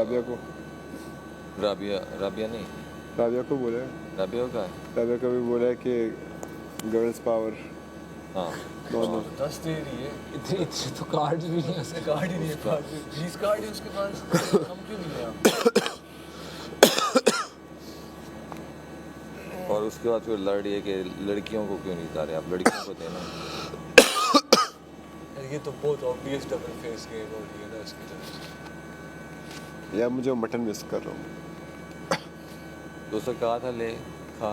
राबिया को। राबिया नहीं, राबिया को बोला है। राबिया का है। राबिया को भी बोला है कि गर्ल्स पावर। हाँ दोनों 10 दे रही है, इतने तो कार्ड्स भी नहीं है उसके कार्ड ही नहीं है, 20 कार्ड है उसके पास, हम क्यों नहीं लिया? और उसके बाद फिर लड़ रही है कि लड़कियों को क्यों नहीं उतारे, आप लड़कियों को देना। ये तो बहुत ऑब्वियस डबल फेस गेम हो रही है ना इसकी तरफ से। या मुझे मटन मिस कर रहा हूँ। तो उसने कहा था ले खा।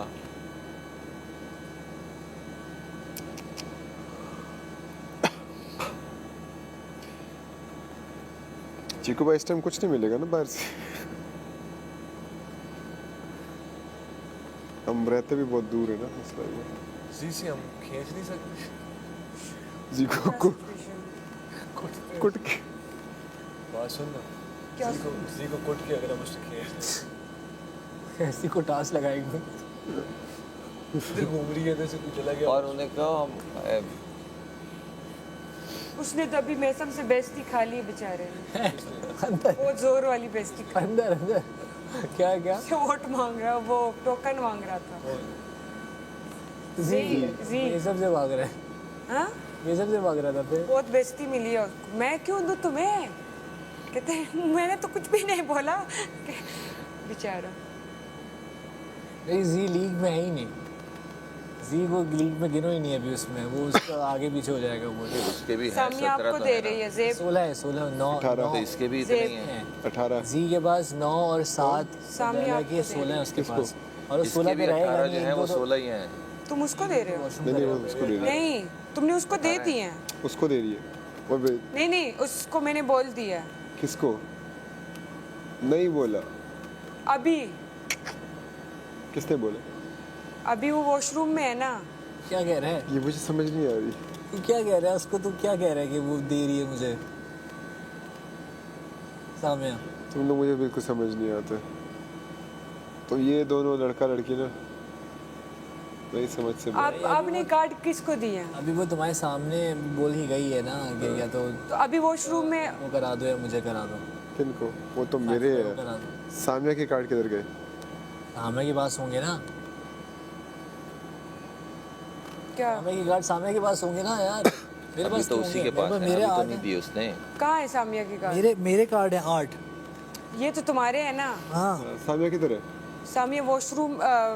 चीकू भाई इस टाइम कुछ नहीं मिलेगा ना बाहर से। हम रहते भी बहुत दूर है ना, मसला ये है। जी से हम खींच नहीं सकते। जी को कुट के बात सुन ना, जी को कुट के अगर हम उससे खींच लें, ऐसी को टास्क लगाएंगे। इधर घूम रही है, इधर से कुछ चला गया। और उन्हें कहा हम उसने तो अभी मैसम से बेइज्जती खा ली बेचारे ने। अंदर वो जोर वाली बेइज्जती खा अंदर अंदर क्या क्या से वोट मांग रहा, वो टोकन मांग रहा था। जी जी। ये सब से भाग रहा है, हाँ ये सब से भाग रहा था फिर। बहुत बेइज्जती मिली है उसको। मैं क्यों दूं तुम्हें? कहते हैं, मैंने तो कुछ भी नहीं बोला। बेचारा नहीं जी लीग में है ही नहीं, जी वो लीग में गिनो ही नहीं अभी उसमें, वो उसका आगे पीछे हो जाएगा वो। उसके भी हैं सामिया 17 आपको तो दे है रही ना। है जेब 16 है, 16 9 18 तो इसके भी इतने ही हैं। 18 जी के पास 9 और 7 सामने लगा आपको के दे 16 है उसके किसको? पास, और वो इसके 16 भी पे रहेगा 18 नहीं, जो है वो 16 ही हैं। तुम उसको दे रहे हो? नहीं नहीं वो उसको दे रही है। नहीं, तुमने उसको दे दी है। उसको दे रही है वो नहीं नहीं, उसको मैंने बोल दिया किसको नहीं बोला? अभी। किसने बोला? अभी वो वॉशरूम में है ना। क्या कह रहा है, ये मुझे समझ नहीं आ रही। तू क्या कह रहा है उसको, तू क्या कह रहा है कि वो दे रही है मुझे? सामिया तुम लोग मुझे बिल्कुल समझ नहीं आते। तो ये दोनों लड़का लड़की ना नहीं समझ से आपने कार्ड किसको दिया? अभी वो तुम्हारे सामने बोल ही गई है ना कि या तो तो अभी वॉशरूम में वो करा दो या मुझे करा दो। किनको? वो तो मेरे वो है। करा दो, सामिया के कार्ड किधर गए? सामिया के पास होंगे ना, क्या? सामिया के कार्ड सामिया के पास होंगे ना यार। मेरे अभी पास तो उसी के पास है, मेरे अभी तो 8 नहीं दिए उसने। कहाँ है सामिया की कार्ड? मेरे कार्ड है 8। ये तो तुम्हारे है ना। हाँ सामिया किधर है? सामिया वॉशरूम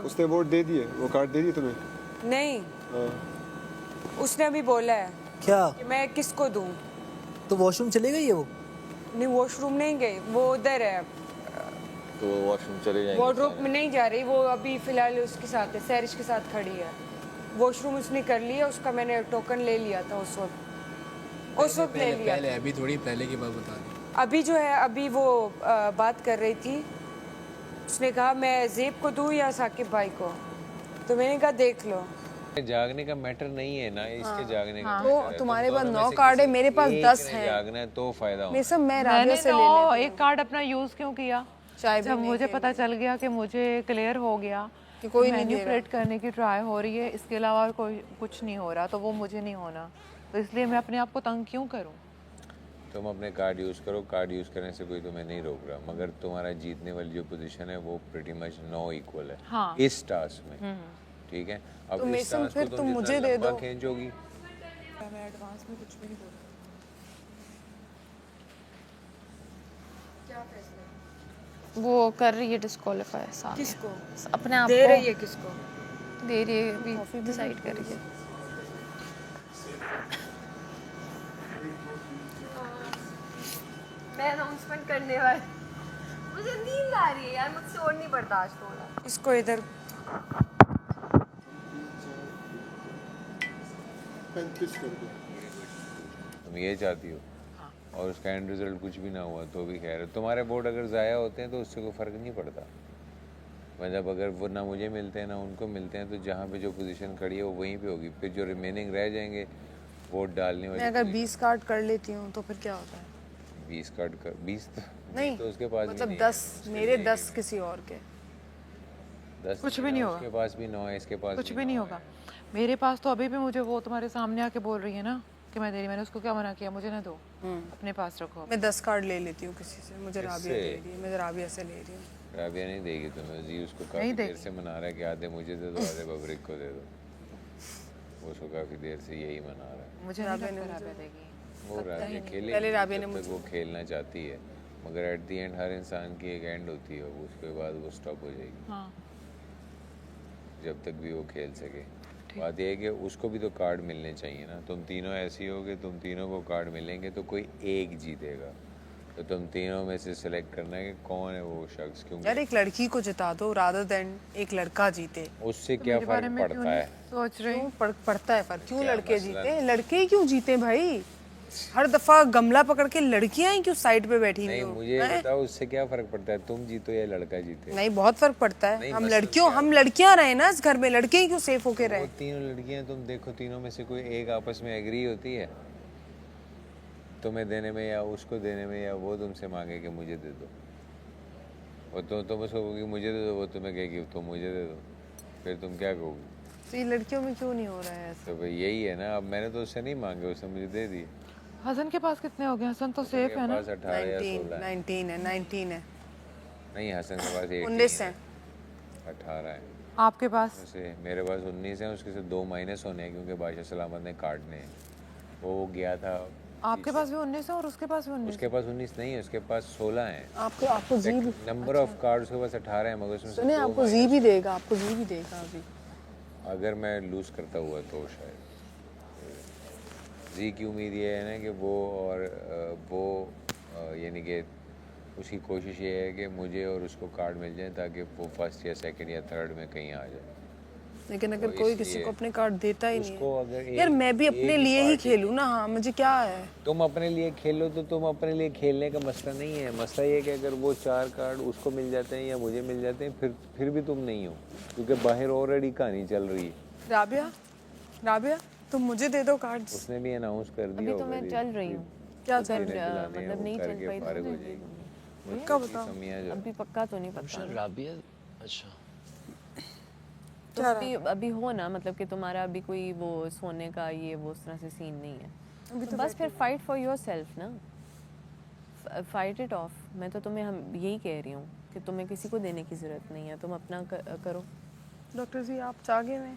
उसने वोट दे दिए, वो कार्ड दे दिए तुम्हें? नहीं, हाँ। उसने अभी बोला है क्या, कि मैं किसको दूं। तो वॉशरूम चले गई है वो? नहीं, वॉशरूम नहीं गई, वो उधर है, तो वो वॉशरूम चले जाएंगे वार्डरोब सारे। में नहीं जा रही। वो अभी फिलहाल उसके साथ है, सैरिश के साथ खड़ी है। वॉशरूम उसने कर लिया, उसका मैंने टोकन ले लिया था उस वक्त ले लिया पहले अभी थोड़ी पहले की बात बता रही। अभी जो है, अभी वो बात कर रही थी। उसने कहा मैं जेब को दूं या साकिब भाई को, तो मैंने कहा देख लो। जागने का मैटर नहीं है ना, इसके जागने का तो मैटर है। तुम्हारे तुम पास दोनों 9 में से कार्ड है, किसी मेरे पास एक 10 ने हैं। जागना है तो फायदा होगा। ये सब मैं राबिया मैंने से ले तो लेती एक कार्ड अपना यूज क्यों किया? चाय जब मुझे पता चल गया कि मुझे क्लियर हो गया कि कोई नहीं दे मैन्युपुलेट करने की ट्राई हो रही है, इसके अलावा कोई कुछ नहीं हो रहा, तो वो मुझे नहीं होना, तो इसलिए मैं अपने आप को तंग क्यों करूं? तुम अपने कार्ड यूज करो, कार्ड यूज करने से कोई तुम्हें नहीं रोक रहा, मगर तुम्हारा जीतने वाली जो पोजीशन है वो प्रीटी मच 9 इक्वल है हाँ। इस टास्क में। ठीक है, अब तो इस मेसम टास्क फिर को तुम तुम मुझे जितना दे लंबा दो। खींचोगी। मैं एडवांस में कुछ भी नहीं बोला। वो कर रही है डिस्क्वालीफाई सामने किसको अपने आप दे को रही है? किसको दे रही है, अभी डिसाइड कर रही है। मैं अनाउंसमेंट करने वाली, मुझे नींद आ रही है यार, मुझसे और नहीं बर्दाश्त हो रहा। इसको इधर तुम ये चाहती हो और उसका एंड रिजल्ट कुछ भी ना हुआ तो भी खैर है। तुम्हारे वोट अगर ज़ाया होते हैं तो उससे कोई फ़र्क नहीं पड़ता। मतलब अगर वो ना मुझे मिलते हैं ना उनको मिलते हैं तो जहाँ पे जो पोजीशन खड़ी है वो वहीं पे होगी। फिर जो रिमेनिंग रह जाएंगे वोट डालने वाले, मैं अगर 20 कार्ड कर लेती हूँ तो फिर क्या होता है? 20 कार्ड कर 20 नहीं तो उसके पास भी मतलब नहीं 10 है। मेरे 10 किसी और के। 10 कुछ भी नहीं होगा। उसके पास भी 9 है, इसके पास कुछ भी भी नहीं 9 होगा। मेरे पास तो अभी भी मुझे वो तुम्हारे सामने आके बोल रही है ना कि मैं दे रही, मैंने उसको क्या मना किया, मुझे ना दो, अपने पास रखो। मैं 10 कार्ड ले लेती हूँ किसी से, मुझे राबिया दे रही है, मैं राबिया से ले रही हूँ। राबिया नहीं देगी तुम्हें, जी उसको काफ़ी देर से मना रहा है कि आधे मुझे दे दो आधे बबरिक को दे दो, वो उसको काफ़ी देर से यही मना रहा है। मुझे नहीं लगता राबिया देगी। वो राबिया खेले, पहले राबिया ने जब तक वो खेलना चाहती है, मगर एट दी एंड हर इंसान की एक एंड होती है, उसके बाद वो स्टॉप हो जाएगी। हाँ जब तक भी वो खेल सके। बात यह है कि उसको भी तो कार्ड मिलने चाहिए ना, तुम तीनों ऐसी हो कि तुम तीनों को कार्ड मिलेंगे तो कोई एक जीतेगा, तो तुम तीनों में से सिलेक्ट करना है कि कौन है वो शख्स, क्योंकि यार एक लड़की को जिता दो रादर देन एक लड़का जीते। उससे क्या फर्क पड़ता है? सोच रही क्यों पड़ता है फर्क? क्यों क्या लड़के मसला जीते? लड़के ही क्यों जीते भाई? हर दफा गमला पकड़ के लड़कियां ही क्यों साइड पे बैठी हुई नहीं, हो? मुझे बताओ उससे क्या फर्क पड़ता है, तुम जीतो या लड़का जीते? नहीं बहुत फर्क पड़ता है। नहीं, हम मसला हम लड़कियां रहे ना इस घर में, लड़के ही क्यों सेफ होके रहे? वो तीनों लड़कियां तुम देखो, तीनों में से कोई एक आपस में एग्री होती है तुम्हें देने में या उसको देने में, या वो तुमसे मांगे कि मुझे दे दो, और तुम उसको कहोगे मुझे दे दो, वो तुम्हें कहेगी तुम मुझे दे दो, फिर तुम क्या कहोगे? तो ये लड़कियों में क्यों नहीं हो रहा है ऐसा? तो भाई यही है ना, अब मैंने तो उससे नहीं मांगे, उसने मुझे दे दिए। हसन के पास कितने हो गए? हसन तो सेफ है ना? 18 या 16 है। 19 है। नहीं, हसन के पास 19 है। 18 है। आपके पास? वैसे मेरे पास 19 है, उसके से 2 माइनस होने हैं क्योंकि बादशाह सलामत ने काटने हैं। वो गया था। आपके पास भी 19 है और उसके पास भी 19? उसके पास 19 नहीं है, उसके पास 16 है। आपको जी भी नंबर ऑफ कार्ड उसके पास 18 है, मगर उसमें से सुने 2 आपको जी भी देगा, आपको जी भी देगा अभी। अगर मैं लूज करता हुआ तो शायद जी की उम्मीद ये है ना कि वो यानी कि उसकी कोशिश ये है कि मुझे और उसको कार्ड मिल जाए ताकि वो फर्स्ट या सेकंड या थर्ड में कहीं आ जाए। लेकिन अगर तो कोई इसलिए किसी को अपने कार्ड देता ही नहीं उसको अगर है। यार मैं भी अपने लिए ही खेलूं ना। हाँ मुझे क्या है, तुम अपने लिए खेलो तो तुम अपने लिए खेलने का मसला नहीं है। मसला ये है कि अगर वो 4 कार्ड उसको मिल जाते हैं या मुझे मिल जाते हैं, फिर भी तुम नहीं हो, क्योंकि बाहर ऑलरेडी कहानी चल रही है। राबिया तुम मुझे दे दो कार्ड्स। उसने भी अनाउंस कर दिया अभी तो मैं चल रही हूँ। क्या अगर मतलब मतलब नहीं चल पाई फारिग हो तो जाएगी। पक्का बताओ। अभी पक्का तो नहीं पता। राबिया अच्छा तो अभी हो ना, मतलब कि तुम्हारा अभी कोई वो सोने का ये वो उस तरह से सीन नहीं है अभी तो बस फिर फाइट फॉर योरसेल्फ ना, फाइट इट ऑफ। मैं तो तुम्हें हम यही कह रही हूँ कि तुम्हें किसी को देने की ज़रूरत नहीं है, तुम अपना करो। डॉक्टर जी आप जागे में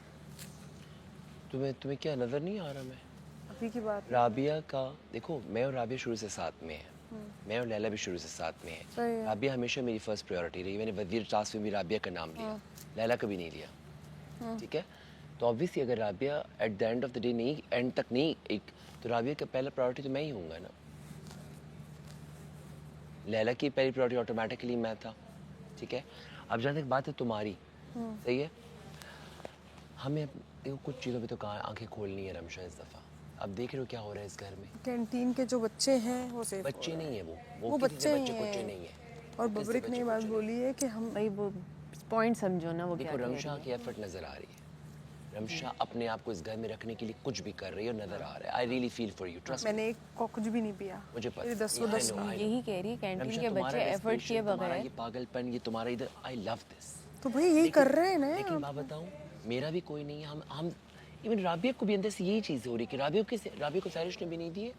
तुम्हें क्या नजर नहीं आ रहा? मैं अभी की बात राबिया का देखो, मैं और राबिया शुरू से साथ में है, मैं और लैला भी शुरू से साथ में है। राबिया हमेशा मेरी फर्स्ट प्रायोरिटी रही। मैंने वजीर टास्क में भी राबिया का नाम लिया, लैला कभी नहीं लिया, ठीक है। तो ऑब्वियसली अगर Rabia at the end of the day नहीं, एंड तक नहीं एक, तो राबिया का पहला प्रायोरिटी तो मैं ही हूँगा ना। लैला की पहली प्रायोरिटी ऑटोमेटिकली मैं था, ठीक है। अब जहाँ तक बात है तुम्हारी, सही है, हमें देखो कुछ चीज़ों पे तो कहाँ आंखें खोलनी है रमशा इस दफ़ा। अब देख रहे हो क्या हो रहा है इस घर में। कैंटीन के जो बच्चे हैं वो सेफ बच्चे नहीं है, वो बच्चे नहीं है। और बबरिक ने बात बोली है कि हम भाई वो पॉइंट समझो ना, वो देखो रमशा की एफर्ट नजर आ रही है। रमशा अपने आप को इस घर में रखने के लिए कुछ भी कर रही है और नजर आ रहा है। I really feel for you, trust. मैंने एक कुछ भी नहीं पिया, मुझे पता है। 10 यही कह रही है, कैंटीन के बच्चे एफर्ट किए बगैर। ये पागलपन, ये तुम्हारा इधर, आई लव दिस। तो भाई यही कर रहे हैं ना। लेकिन मैं बताऊं, मेरा भी कोई नहीं है। हम इवन राबिया को भी अंदर से यही चीज़ हो रही कि राबिया को सैरिश ने भी नहीं दिए।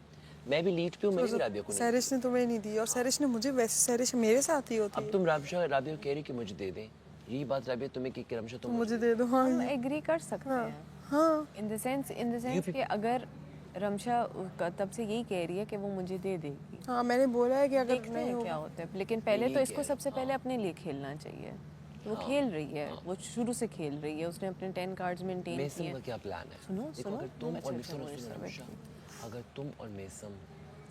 मैं भी लीड पे हूँ, मैं भी राबिया को नहीं। सैरिश ने तुम्हें नहीं दी और सैरिश ने मुझे, वैसे सैरिश मेरे साथ ही होती है। अब तुम राबिया को कह रही कि मुझे दे दें, यही बात राबिया तुम्हें कि रमशा तुम मुझे दे दो। हाँ हम एग्री कर सकते हैं, हाँ इन द सेंस कि अगर रमशा तब से यही कह रही है कि वो मुझे दे देगी। हाँ मैंने बोला है कि अगर देखते हैं क्या होता है, लेकिन पहले तो इसको सबसे पहले अपने लिए खेलना चाहिए। वो खेल रही है, वो शुरू से खेल रही है, उसने अपने 10 कार्ड्स मेंटेन किए हैं। क्या प्लान है? सुनो सुनो, अगर तुम और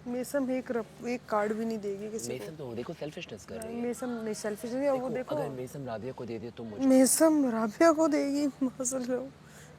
मेसम एक कार्ड भी नहीं देगी किसी को। मेसम तो देखो सेल्फिशनेस कर रही है। मेसम नहीं सेल्फिश नहीं है, वो देखो अगर मेसम राबिया को दे दे तो मुझे, मेसम राबिया को देगी।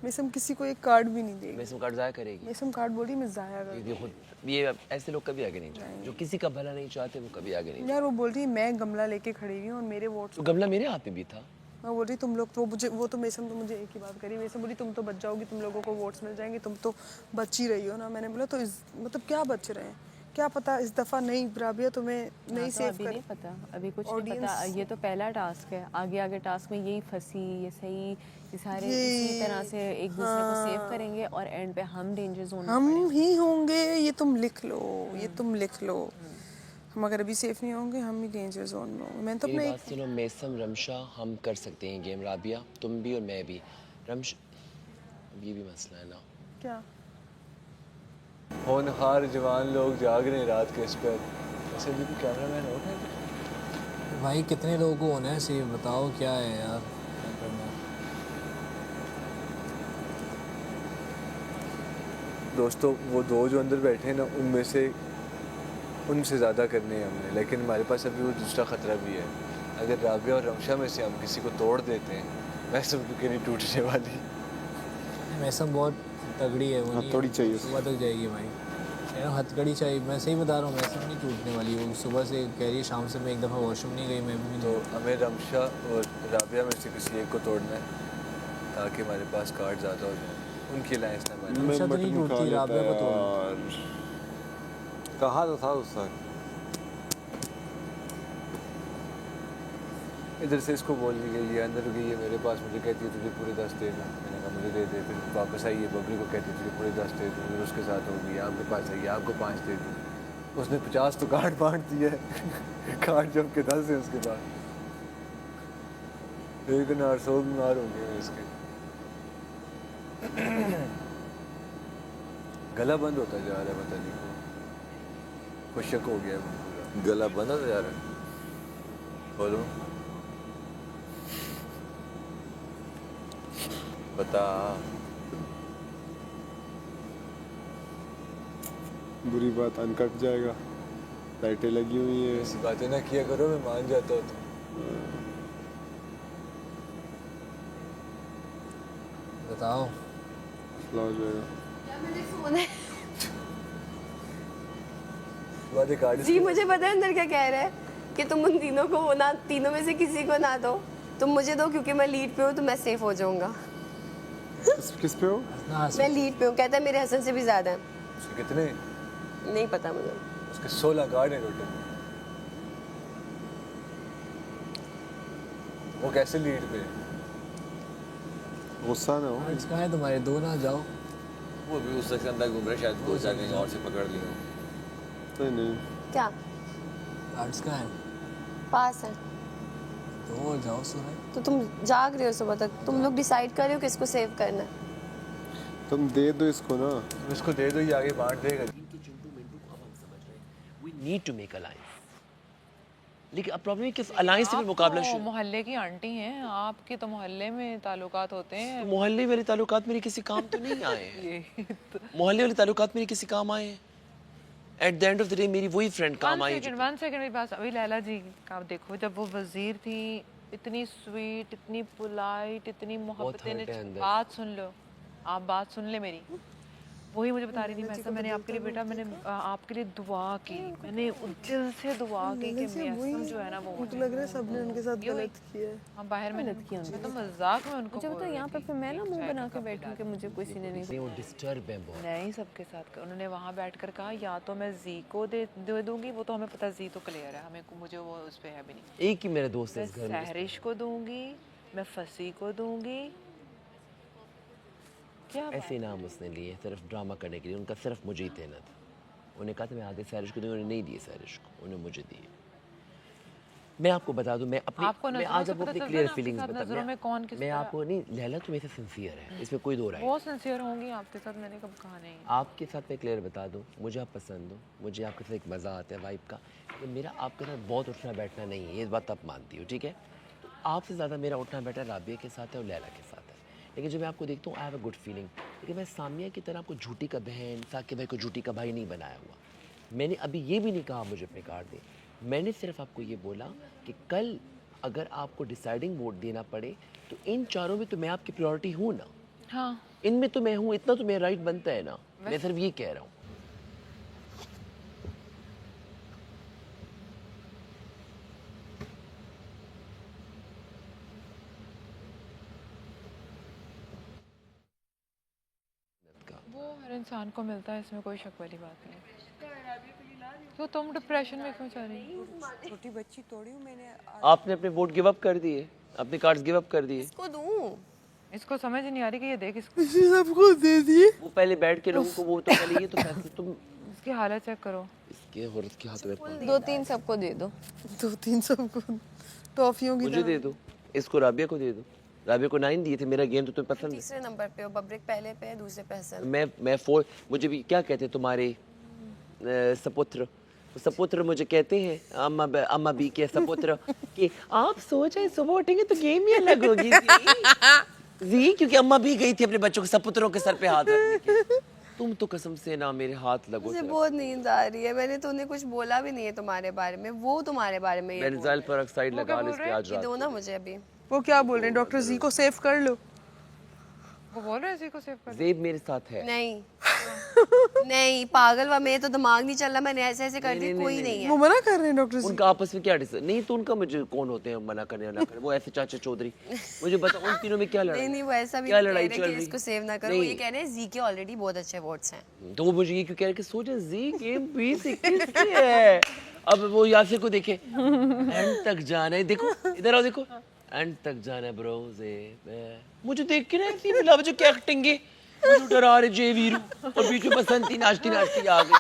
मेसम किसी को एक कार्ड भी नहीं देगी। मेसम कार्ड जाया करेगी। मेसम कार्ड बोली मैं जाया कर। ये खुद ये ऐसे लोग कभी आगे नहीं जाते, जो किसी का भला नहीं चाहते वो कभी आगे नहीं। यार वो बोल रही मैं गमला लेके खड़ी हुई हूँ और मेरे वोट। तो गमला मेरे हाथ में भी था। मैं बोल रही तुम लोग तो वो तो मेसम तो मुझे एक ही बात करी। मेसम बोली तुम तो बच जाओगी, तुम लोगों को वोट्स मिल जाएंगे, तुम तो बच ही रही हो ना। मैंने बोला तो मतलब क्या बच रहे हैं, क्या पता इस दफ़ा नहीं राबिया तुम्हें नहीं तो सेव अभी कर नहीं पता, अभी कुछ नहीं पता। ये तो पहला टास्क है, आगे आगे टास्क में यही फंसी ये सही, ये सारे इसी तरह से एक दूसरे को सेव करेंगे और एंड पे हम डेंजर जोन में हम ही होंगे। ये तुम लिख लो, ये तुम लिख लो। हम अगर अभी सेफ नहीं होंगे हम ही डेंजर जोन में होंगे। मैंने तो मेरी अपने बात सुनो, मेसम रमशा हम कर सकते हैं गेम, राबिया तुम भी और मैं भी। रमश अब ये भी मसला है ना, क्या होनहार जवान लोग जाग रहे हैं रात के इस पर। ऐसे भी कोई कैमरामैन हो गया? भाई कितने लोगों को होना है सेव, बताओ क्या है यार करना। दोस्तों वो दो जो अंदर बैठे हैं ना, उनमें से उनसे ज़्यादा करने हैं हमने, लेकिन हमारे पास अभी वो दूसरा ख़तरा भी है। अगर राबिया और रमशा में से हम किसी को तोड़ देते हैं, वैसे उनकी नहीं टूटने वाली। मैसम बहुत तगड़ी है, वो नहीं हथौड़ी चाहिए सुबह तक जाएगी भाई। यार हथकड़ी चाहिए, मैं सही बता रहा हूँ, मैसम नहीं टूटने वाली। वो सुबह से कह रही है शाम से मैं एक दफ़ा वॉशरूम नहीं गई, मैं भी तो हमें रमशा और राबिया में से किसी एक को तोड़ना है ताकि हमारे पास कार्ड ज़्यादा हो जाए। उनकी अलायंस ना बने। रमशा तो नहीं टूटती, राबिया को तोड़। कहा तो था उस साल। इधर से इसको बोल दी गई है, अंदर गई है मेरे पास, मुझे कहती है तुझे पूरे 10 देना। मैंने कहा मुझे दे दे। फिर वापस आई है, बबली को कहती है तुझे पूरे 10 दे दूँ। फिर उसके साथ होगी, आपके पास आई है, आपको 5 दे दूँ। उसने 50 तो कार्ड बांट दिया है। कार्ड जब के 10 है उसके पास। एक नार 100 बीमार हो गए इसके। गला बंद होता जा रहा है, पता नहीं क्यों। कुछ शक हो गया है पूरा। गला बंद होता जा रहा है। बोलो बता। बुरी बात, अनकट जाएगा। लाइटें लगी हुई हैं। ऐसी बातें ना किया करो, मैं मान जाता हूँ तो। बताओ मसला हो जाएगा। क्या मुझे सोना है? बातें काट जी मुझे पता है अंदर क्या कह रहा है कि तुम उन तीनों को ना, तीनों में से किसी को ना दो, तुम मुझे दो क्योंकि मैं लीड पे हूँ तो मैं सेफ हो जाऊंगा। किस पे हो? मैं लीड पे हूँ, कहता है मेरे हसन से भी ज्यादा है। उसके कितने? नहीं पता मुझे। उसके 16 कार्ड हैं टोटल। वो कैसे लीड पे? गुस्सा ना हो। कार्ड्स कहाँ है तुम्हारे, दो ना जाओ। वो भी उस सेक्शन तक घूम रहे, शायद वो जाके और से पकड़ ली हो। नहीं नहीं, क्या कार्ड्स कहाँ है? पास है दो और जाओ सुने। तो तुम जाग रहे हो सुबह तक, तुम लोग डिसाइड कर रहे हो किसको सेव करना है। तुम दे दो इसको ना। तुम इसको दे दो, ये आगे बांट देगा। we need to make alliance। लेकिन अब प्रॉब्लम है कि अलायंस से भी मुकाबला शुरू। मोहल्ले की आंटी हैं, आपके तो मोहल्ले में ताल्लुकात होते हैं। मोहल्ले वाले ताल्लुकात मेरे किसी काम तो नहीं आए हैं। मोहल्ले वाले ताल्लुकात मेरे किसी काम आए हैं। At the end of the day मेरी वही फ्रेंड काम आई। 1 सेकंड मेरी बात। अभी लैला जी का देखो, जब वो वजीर थी, इतनी स्वीट, इतनी पोलाइट, इतनी मोहब्बतें। बात सुन लो, आप बात सुन ले मेरी। वही मुझे बता रही थी मैं, मैंने आपके लिए बेटा, मैंने आपके लिए दुआ की, मैंने दिल से दुआ की कि मैसम जो है ना वो मुझे लग रहा है सबने उनके साथ गलत किया है। हाँ बाहर में गलत किया उन्होंने, तो मजाक में उनको मुझे बताओ यहाँ पे फिर मैं ना मुंह बना के बैठूं कि मुझे किसी ने नहीं। वो डिस्टर्ब है बहुत। नहीं, सबके साथ उन्होंने वहाँ बैठकर कहा या तो मैं जी को दे दूंगी, वो तो हमें पता, जी तो क्लियर है, हमें मुझे वो उस पर है भी नहीं। एक ही मेरा दोस्त है मैं इस घर में। सहरिश को दूंगी, मैं फसी को दूंगी। क्या ऐसे इनाम उसने लिए सिर्फ ड्रामा करने के लिए, उनका सिर्फ मुझे ही देना था। उन्हें कहा था मैं आगे सहरिश को दूंगी, उन्हें नहीं दिए सहरिश को, उन्हें मुझे दिए। मैं आपको बता दूं, मैं अपनी मैं आज आपको अपनी क्लियर फीलिंग्स बता मैं आपको नहीं, लैला तुम ऐसे सिंसियर है, इसमें कोई दो राय नहीं। बहुत सिंसियर होंगी आपके साथ, मैंने कब कहा नहीं। आपके साथ मैं क्लियर बता दूं, मुझे आप पसंद हो, मुझे आपके साथ एक मज़ा आता है वाइब का, तो मेरा आपके साथ बहुत उठना बैठना नहीं है, ये बात आप मानती हो, ठीक है। तो आपसे ज़्यादा मेरा उठना बैठना राबिया के साथ है और लैला के साथ है। लेकिन जब मैं आपको देखता हूँ I have a good feeling. लेकिन मैं सामिया की तरह आपको झूठी का बहन, साकिब भाई को झूठी का भाई नहीं बनाया हुआ। मैंने अभी ये भी नहीं कहा मुझे अपने कार्ड दें, मैंने सिर्फ आपको ये बोला कि कल अगर आपको डिसाइडिंग वोट देना पड़े तो इन चारों में तो मैं आपकी प्रायोरिटी हूँ ना। हाँ, इनमें तो मैं हूँ, इतना तो मेरा राइट बनता है ना। मैं सिर्फ ये कह रहा हूँ। वो हर इंसान को मिलता है, इसमें कोई शक वाली बात नहीं। क्यों तुम डिप्रेशन में क्यों जा रही हो? छोटी बच्ची थोड़ी हूँ मैंने। आपने अपने वोट गिव अप कर दिए, अपने कार्ड्स गिव अप कर दिए। इसको दूं? इसको समझ नहीं आ रही कि ये देख इसको सबको दे दिए। वो पहले बैठ के लोगों को वो तो पहले ये तो फैसला तुम इसकी हालत चेक करो। इसके औरत के हाथ में 2-3 सबको दे दो। 2-3 सबको टॉफियों की मुझे दे दो, इसको राबिया को दे दो। राबिया को 9 दिए थे, मेरा गेम तो तुम्हें पसंद है। तीसरे नंबर पे हो, बब्रिक पहले पे है, दूसरे पे हसन। मैं 4, मुझे भी क्या कहते हैं तुम्हारे सपुत्र, सपुत्र मुझे कहते हैं अम्मा बी के सपुत्र कि आप सो जाए सुबह उठेंगे तो गेम ही अलग होगी जी, क्योंकि अम्मा भी गई थी अपने बच्चों के सपुत्रों के सर पे हाथ रखने के। तुम तो कसम से ना मेरे हाथ लगो। मुझे बहुत नींद आ रही है, मैंने तो उन्हें कुछ बोला भी नहीं है तुम्हारे बारे में, वो तुम्हारे बारे में ये बेंजाइल पेरोक्साइड लगा लो इस पे आज ये रात। दो ना मुझे अभी। वो क्या बोल रहे हैं? डॉक्टर जी को सेव कर लो। वो बोल रहे हैं इसी को सेव कर। ज़ेब मेरे साथ है। नहीं नहीं पागल वा, मेरे तो दिमाग नहीं चल रहा, मैंने ऐसे ऐसे कर दी, कोई नहीं है। वो मना कर रहे हैं डॉक्टर जी। उनका आपस में क्या डिस्कस नहीं तो उनका मुझे कौन होते हैं मना करने ना करे, वो ऐसे चाचा चौधरी। मुझे बता उन तीनों में क्या लड़ाई? नहीं नहीं वो ऐसा भी क्या नहीं लड़ाई कह चल रहे कि रही? इसको सेव ना करो, वो ये कह रहे हैं जी के ऑलरेडी बहुत अच्छे वोट्स हैं। तो वो मुझे ये क्यों कह रहे कि सोचा जी गेम 20-21 की है। अब वो यासिर को देखे एंड तक जाना है, देखो इधर आओ, देखो एंड तक जाना है ब्रो। मुझे देख के ना ऐसी मिला मुझे क्या एक्टिंग है, मुझे डरा रहे जे वीरू और बीच में बसंती नाचती नाचती आ गई।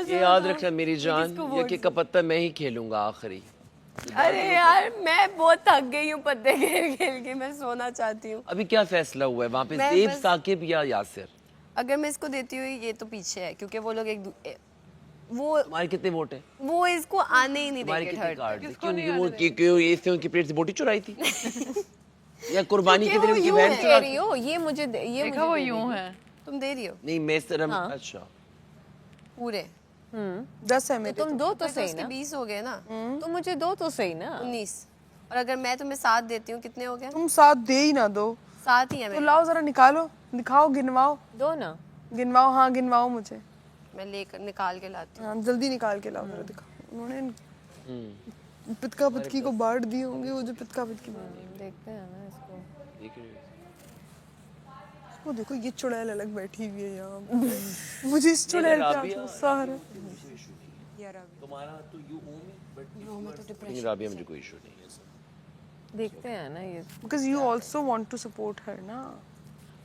ये याद रखना मेरी जान, ये कि कपत्ता मैं ही खेलूंगा आखिरी। अरे यार मैं बहुत थक गई हूँ पत्ते खेल खेल के, मैं सोना चाहती हूँ। अभी क्या फैसला हुआ है वहाँ पे, मैं ज़ेब बस- साकिब या यासिर? अगर मैं इसको देती हूँ ये तो पीछे है, क्योंकि वो लोग वो तुम्हारे कितने वोट है? वो इसको आने ही नहीं तुम्हारे देंगे कितने थर्ड। कार्ड है? क्यों ये से उनकी प्लेट से बोटी चुराई थी या कुर्बानी के दिन उनकी बहन चुरा? ये मुझे ये देखा वो यूं है। तुम दे रही हो नहीं मैं सिर्फ अच्छा पूरे 10 है मेरे। तुम दो तो सही उसके ना। 20 हो गए ना, तो मुझे दो तो सही ना। 19। और अगर मैं तुम्हें 7 देती हूँ कितने हो गए? तुम 7 दे ही ना दो 7 ही है तो मेरे। लाओ जरा निकालो, दिखाओ, गिनवाओ। दो ना। गिनवाओ, हाँ गिनवाओ मुझे। मैं लेकर निकाल के लाती हूँ। हाँ जल्दी निकाल के लाओ जरा, दिखाओ। उन्होंने पितका पितकी को बांट दिए होंगे, वो जो पितका पितकी देखते हैं ना इसको। वो देखो ये चुड़ैल अलग बैठी हुई है यहाँ पे। मुझे इस चुड़ैल पे आज गुस्सा आ रहा है। तुम्हारा तो यू ओन बट लेकिन राबिया मुझे कोई इशू नहीं है। देखते हैं ना ये। Because you also want to support her ना।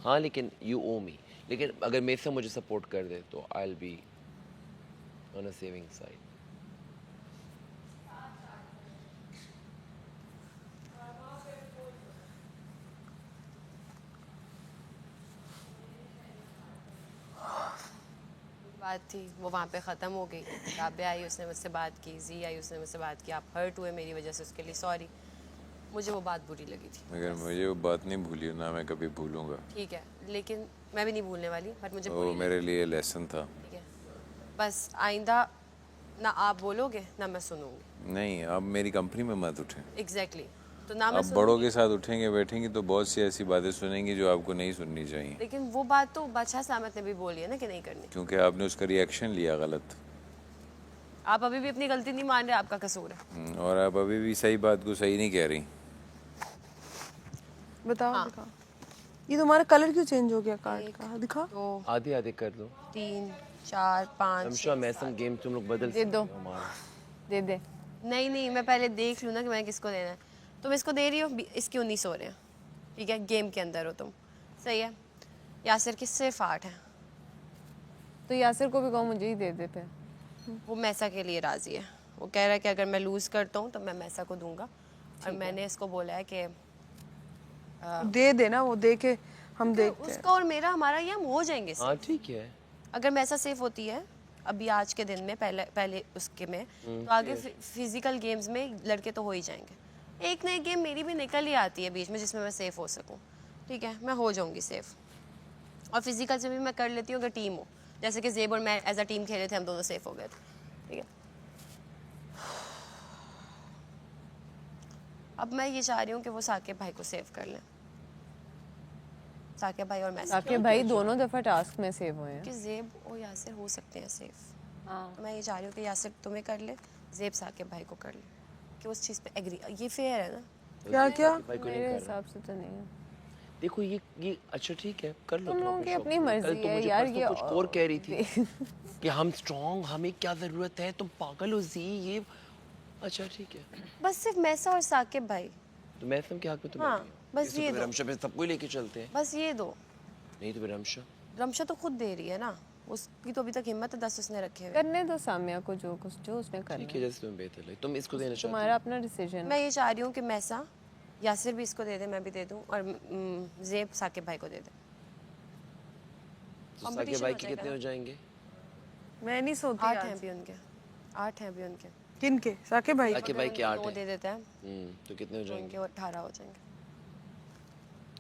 हाँ लेकिन यू ओ मी, लेकिन अगर मेरे से मुझे सपोर्ट कर दे तो I will be on a saving side. बात थी वो वहाँ पे ख़त्म हो गई। राबिया आई, उसने मुझसे बात की, जी आई, उसने मुझसे बात की, आप हर्ट हुए मेरी वजह से, उसके लिए सॉरी। मुझे वो बात बुरी लगी थी। मगर मुझे वो बात नहीं भूली ना, मैं कभी भूलूंगा। ठीक है लेकिन मैं भी नहीं भूलने वाली, बट मुझे वो बुरी लगी। मेरे लिए लेसन था। ठीक है बस आइंदा ना आप बोलोगे ना मैं सुनूंगी। नहीं आप मेरी कंपनी में मत उठें। एग्जैक्टली तो ना मैं आप बड़ों के साथ उठेंगे बैठेंगे तो बहुत सी ऐसी बातें सुनेंगी जो आपको नहीं सुननी चाहिए, लेकिन वो बात तो बादशाह सामत ने भी बोली है ना कि नहीं करनी। क्योंकि आपने उसका रिएक्शन लिया गलत। आप अभी भी अपनी गलती नहीं मान रहे, आपका कसूर है। और आप अभी भी सही बात को सही नहीं कह रही। बताओ दिखाओ। ये तुम्हारा कलर क्यों चेंज हो गया कार्ड का? दिखा। 2 आधे आधे कर दो। 3 4 5 हमेशा मैसम गेम तुम लोग बदल दे दो। सकते हो हमारा। दे दे। नहीं नहीं मैं पहले देख लूँ ना कि मैं किसको देना है। तुम इसको दे रही हो, इसके 19 हो रहे हैं। ठीक है गेम के अंदर हो तुम, सही है। यासिर की सिर्फ 8 है। तो यासिर को भी कहो मुझे ही दे दे फिर। वो मैसा के लिए राजी है। वो कह रहा है कि अगर मैं लूज़ करता हूँ तो मैं मैसा को दूंगा, और मैंने इसको बोला है कि दे देना, वो दे के हम देखते हैं। उसका और मेरा हमारा ये हम हो जाएंगे। हाँ ठीक है। अगर मैसा सेफ होती है अभी आज के दिन में, पहले उसके में, तो आगे फिजिकल गेम्स में लड़के तो हो ही जाएंगे। एक ना एक गेम मेरी भी निकल ही आती है बीच में जिसमें मैं सेफ हो सकूं। ठीक है मैं हो जाऊंगी सेफ, और फिजिकल से भी मैं कर लेती हूँ अगर टीम हो, जैसे कि ज़ेब और मैं एज अ टीम खेले थे, हम दोनों सेफ हो गए थे। ठीक है अब मैं ये चाह रही हूँ कि वो साकिब भाई को सेव कर लें। साकिब भाई और मैं, साकिब भाई दोनों दफा टास्क में सेव हुए हैं। कि ज़ेब और यासिर हो सकते हैं सेफ। हाँ। तो मैं ये चाह रही हूँ कि यासिर तुम्हें कर ले, ज़ेब साकिब भाई को कर ले, कि उस चीज़ पे एग्री। ये फेयर है ना? क्या क्या? मेरे हिसाब से तो नहीं है। देखो ये अच्छा ठीक है, कर लो तुम लोगों अपने की शौक अपनी पूरे। मर्जी कल तो है मुझे यार, परसों ये कुछ और कह रही थी कि हम स्ट्रॉन्ग, हमें क्या जरूरत है, तुम पागल हो जी, ये अच्छा ठीक है। बस सिर्फ मैसा और साकिब भाई, तो मैं के हक में तो हाँ, बैठी हूँ। बस इसको ये तो दो। रमशा पे सबको ही लेके चलते हैं। बस ये दो। नहीं तो फिर रमशा रमशा तो खुद दे रही है ना, उसकी तो अभी तक हिम्मत है, 10 उसने रखे हुए। करने दो सामिया को जो उसने करना ठीक है, जैसे तुम्हें बेहतर लगे। तुम इसको देना चाहते तुम्हारा अपना डिसीजन। मैं ये चाह रही हूँ कि मैसा यासिर भी इसको दे दे, मैं भी दे दूँ, और जेब साकिब भाई को दे दे। हो? तो साकिब भाई के कितने हो जाएंगे? मैं नहीं सोती 8 आज। हैं अभी उनके, 8 हैं अभी उनके। किन के? साकिब भाई? साकिब भाई के 8 9 हैं। दे देते हैं तो कितने हो तो जाएंगे? उनके 18 हो जाएंगे।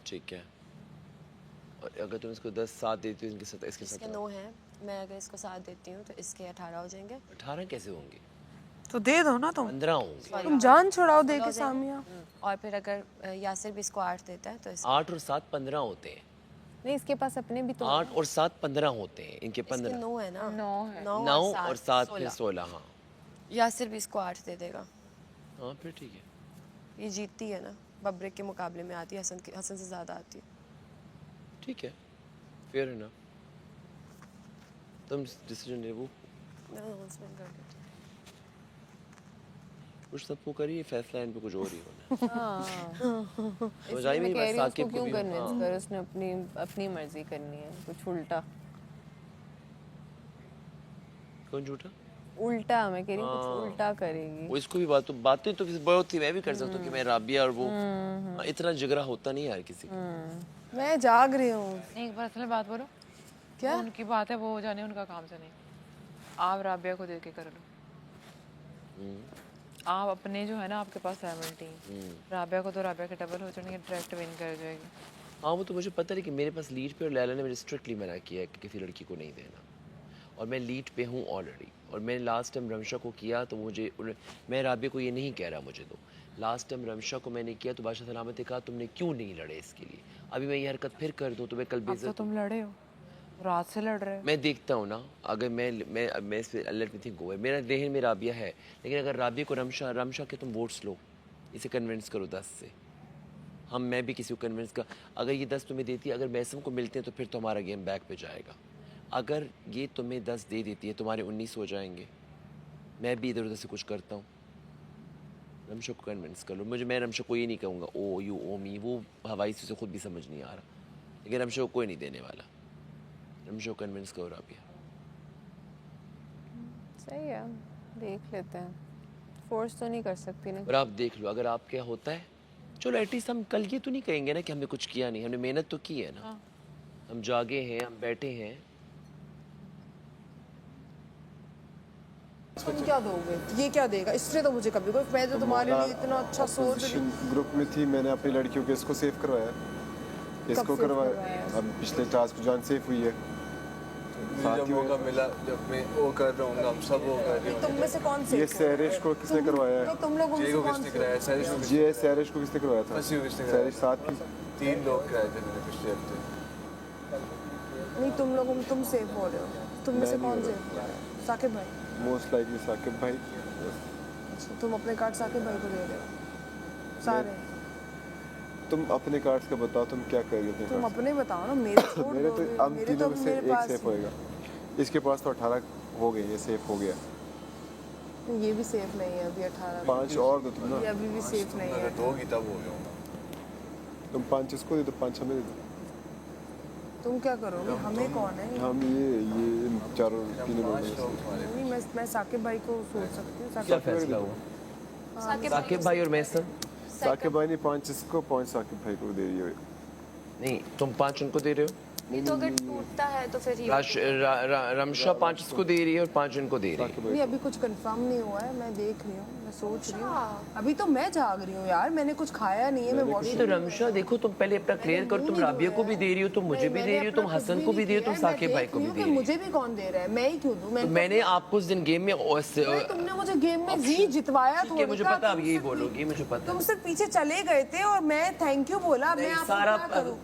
ठीक है। और अगर तुम इसको 10 7 देती हो, इनके साथ इसके इसके साथ 9 हैं, मैं अगर इसको 7 देती हूँ तो इसके 18 हो जाएंगे। 18 कैसे होंगे? तो दे दो ना तुम। 15 होंगे। तुम जान छुड़ाओ दे के सामिया। और फिर अगर यासिर भी इसको 8 देता है तो 8 और 7 15 होते हैं। नहीं, इसके पास अपने भी तो 8 और 7 15 होते हैं, इनके 15। 9 है ना, 9 है। 9 और 7 फिर 16। हाँ यासिर भी इसको 8 दे देगा। हाँ फिर ठीक है। ये जीतती है ना, बब्रिक के मुकाबले में आती है, हसन से ज़्यादा आती है। ठीक है, फेयर है ना। तुम डिसीजन ले, वो मैं announcement कर देती हूँ। कुछ सबको करिए, फैसला इन पे कुछ और ही होना है। तो जाई मैं मेरी कह बात रही हूँ उसको साकिब को क्यों भी। कन्विंस हाँ। कर, उसने अपनी अपनी मर्जी करनी है, कुछ उल्टा कौन झूठा? उल्टा मैं कह रही हूँ, कुछ उल्टा करेगी। वो इसको भी बातें तो बहुत थी, मैं भी कर सकता हूँ कि मैं राबिया और वो इतना जिगरा होता नहीं यार किसी का। मैं जाग रही हूँ। नहीं, एक बार असल में बात बोलो। क्या? उनकी बात है, वो हो जाने उनका काम से नहीं। आप राबिया को दे के कर लो। आप अपने जो है ना, आपके पास 17, राबिया को तो राबिया के डबल हो जाएंगे, डायरेक्ट विन कर जाएगी। हाँ वो तो मुझे पता है, लेकिन मेरे पास लीड पे और लैला ने मुझे स्ट्रिक्टली मना किया है कि किसी लड़की को नहीं देना, और मैं लीड पे हूँ ऑलरेडी। और मैंने लास्ट टाइम रमशा को किया तो मुझे मैं राबिया को ये नहीं कह रहा मुझे दो, लास्ट टाइम रमशा को मैंने किया तो बादशाह सलामत ने कहा तुमने क्यों नहीं लड़े इसके लिए, अभी मैं ये हरकत फिर कर दूँ तो मैं कल अब तो बेइज्जत तुम लड़े हो, रात से लड़ रहे हो। मैं देखता हूँ ना, अगर मैं इस पर लेट मी थिंक ओवर, मेरा देहन में राबिया है, लेकिन अगर राबिया को रमशा के तुम वोट्स लो, इसे कन्विंस करो 10 से, मैं भी किसी को कन्विंस कर, अगर ये 10 तुम्हें देती है, अगर मैसम को मिलते हैं तो फिर तो हमारा गेम बैक पे जाएगा। अगर ये तुम्हें 10 दे देती है, तुम्हारे 19 हो जाएंगे, मैं भी इधर उधर से कुछ करता हूँ, रमशा को कन्विंस कर लो। मैं रमशा को ये नहीं कहूँगा ओ यू ओ मी, वो हवाई से खुद भी समझ नहीं आ रहा, लेकिन रमशा को कोई नहीं देने वाला। रमशा को कन्विंस करो राबिया। सही है, देख लेते हैं, फोर्स तो नहीं कर सकती ना। और आप देख लो, अगर आप क्या होता है, चलो एटलीस्ट हम कल ये तो नहीं कहेंगे ना कि हमने कुछ किया नहीं, हमने मेहनत तो की है ना। हम जागे हैं, हम बैठे हैं। तुम क्या दोगे? ये क्या देगा? इसने तो मुझे कभी कोई, मैं तो तुम्हारे लिए इतना अच्छा सोच रही हूँ। ग्रुप में थी, मैंने अपनी लड़कियों को इसको सेव करवाया, इसको करवाया, अब पिछले टास्क जान सेव हुई है। जब मौका मिला, जब मैं वो कर रहा हूँ, हम सब वो कर रहे हैं। तुम में से कौन से? ये सैरिश को किसने करवाया है? तो तुम लोगों में जय से को कौन किसने से? कराया? सैरिश को ये सैरिश को किसने करवाया था? किसने कराया? सैरिश साथ की 3 लोग कराए थे मैंने पिछले हफ्ते। नहीं, तुम लोगों में तुम सेफ हो रहे हो। तुम में से कौन सेफ हो रहा है? साकिब भाई। मोस्ट लाइकली साकिब भाई। अच्छा, तुम अपने कार्ड साकिब भाई को दे रहे हो सारे? तुम अपने कार्ड्स का बताओ, तुम क्या कर रहे थे? तुम अपने बताओ ना, मेरे छोड़ मेरे दो। तो हम मेरे तीनों तो में से मेरे एक पास सेफ होएगा। इसके पास तो 18 हो गए, ये सेफ हो गया। ये भी सेफ नहीं है अभी 18। 5 और दो तुम ना। ये अभी भी सेफ नहीं है। अगर दोगी तब हो जाऊंगा। तुम 5 इसको दे दो, 5 हमें दे दो। तुम क्या करोगे? हमें कौन है? हम ये चारों तीनों लोग हैं। नहीं, मैं साकिब भाई को सोच सकती हूँ। क्या फैसला हुआ? साकिब भाई और मैसन? साकिब भाई ने 5 इसको, 5 साकिब भाई को दे रही है। नहीं, तुम 5 उनको दे रहे हो? ये तो अगर टूटता है तो फिर रमशा 5 इसको दे रही है और 5 इनको दे रही है। नहीं, अभी कुछ कंफर्म नहीं हुआ है, मैं देख रही हूँ, मैं सोच रही हूँ। अभी तो मैं जाग रही हूँ यार, मैंने कुछ खाया नहीं है। मैं नहीं तो रमशा देखो, तुम पहले अपना क्लियर करो, तुम राबिया को भी दे रही हो, तुम मुझे भी दे रही हो, तुम हसन को भी दे रही हो, तुम साकिब भाई को भी दे रही हो। मुझे भी कौन दे रहा है? मैं ही क्यों दूं? मैंने आपको उस दिन गेम में तुमने मुझे गेम में जी जितवाया थोड़ा। मुझे पता, अब यही बोलोगी, मुझे पता। तुम सिर्फ पीछे चले गए थे और मैं थैंक यू बोला। मैं सारा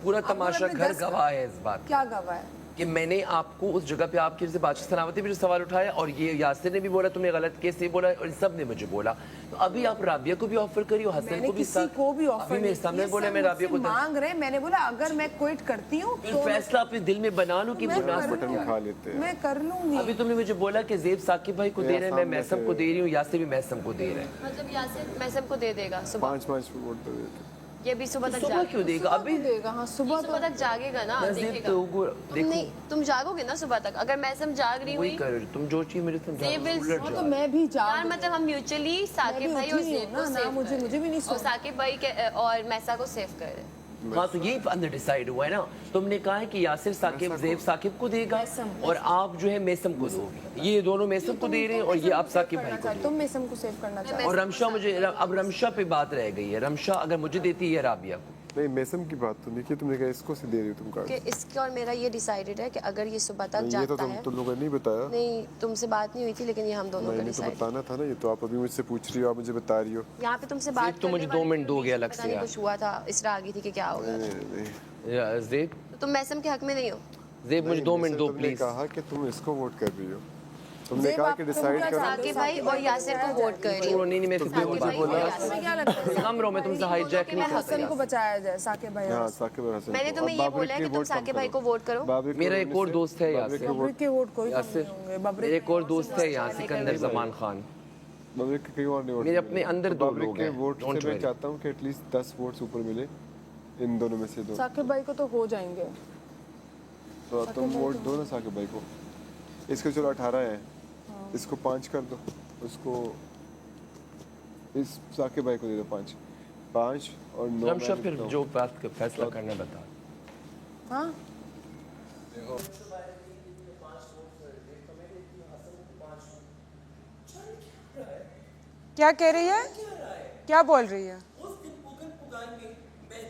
पूरा तमाशा घर गवाह है इस बात। क्या गवाह है? कि मैंने आपको उस जगह पे आपकी से बादशाह सलामती पे जो सवाल उठाया, और ये यासिर ने भी बोला तुमने गलत केस ये बोला, और इन सब ने मुझे बोला। तो अभी आप राबिया को भी ऑफर करी हो, हसन को भी, किसी को भी ऑफर मेरे सामने बोला मैं राबिया को मांग रहे, मैंने बोला अगर मैं क्विट करती हूँ तो फैसला अपने दिल में बना लूं कि बटन खा लेते हैं। मैं कर लूंगी। अभी तुमने मुझे बोला कि ज़ेब साकिब भाई को दे रहे हैं, मैं मैसम को दे रही हूँ, यासिर भी मैसम को दे रहे हैं। मतलब यासिर मैसम को दे देगा सुबह, 5-5 वोट दे देते। ये भी सुबह तक सुबह क्यों देगा? अभी देगा। हाँ सुबह सुबह तक जागेगा ना, देखेगा। तुम नहीं, तुम जागोगे ना सुबह तक। अगर मैसम जाग रही हुई, तुम जो चीज मेरे तो मैं भी यार मतलब हम म्यूचुअली साकिब भाई और ज़ेब को सेव मुझे भी नहीं और साकिब भाई के और मैसा को सेव कर रहे हैं। हाँ तो यही अंदर डिसाइड हुआ है ना, तुमने कहा है कि यासिर साकिब ज़ेब साकिब को देगा और आप जो है मैसम को दोगे, ये दोनों मैसम को दे रहे हैं और ये आप साकिब भाई को। तुम मैसम को सेव करना चाहते हो और रमशा मुझे, अब रमशा पे बात रह गई है, रमशा अगर मुझे देती है राबिया को। नहीं मैसम की बात तो नहीं की तुमने, कहा इसको से दे रही हो तुम कार्ड। कि इसके और मेरा ये डिसाइडेड है कि अगर ये सुबह तक ये तो जागता है। तुम लोगों ने नहीं बताया। नहीं तुमसे बात नहीं हुई थी, लेकिन ये हम दोनों का मैंने तो डिसाइड। बताना था ना, ये तो आप अभी मुझसे पूछ रही हो, आप मुझे बता रही हो। यहाँ पे तुमसे बात तो मुझे 2 मिनट दोगे अलग से यार। कुछ हुआ था, इसरा आ गई थी कि क्या हो गया। ज़ेब तुम मैसम के हक में नहीं हो। ज़ेब मुझे 2 मिनट दो तुमने प्लीज। कहा कि तुम इसको वोट कर रही हो, तुमने कहा कि डिसाइड करो। साकिब भाई और यासिर को वोट कर रही हूँ। नहीं मैं सिर्फ साकिब भाई और यासिर। क्या लगता है कम रहो, मैं तुमसे हाईजैक नहीं हसन करता। को बचाया जाए, साकिब भाई हाँ साकिब और हसन। मैंने तुम्हें ये बोला है कि तुम साकिब भाई को वोट करो। मेरा एक और दोस्त है यासिर, बबरी के वोट कोई कम नहीं होंगे। बबरी एक और दोस्त है यहाँ सिकंदर जमान खान, बाबरिक के कहीं और नहीं वोट मेरे मिले। अपने अंदर दो बाबरिक लोग के हैं, वोट से don't मैं worry। चाहता हूँ कि एटलीस्ट 10 वोट्स ऊपर मिले इन दोनों में से 2। साकिब भाई को तो हो जाएंगे। तो तुम वोट दो ना साकिब भाई को। इसको चलो 18 है, इसको 5 कर दो, उसको इस साकिब भाई को दे दो 5 और 9। रमशा फिर जो बात का फैसला करना बता। हाँ क्या कह रही है, क्या बोल रही है?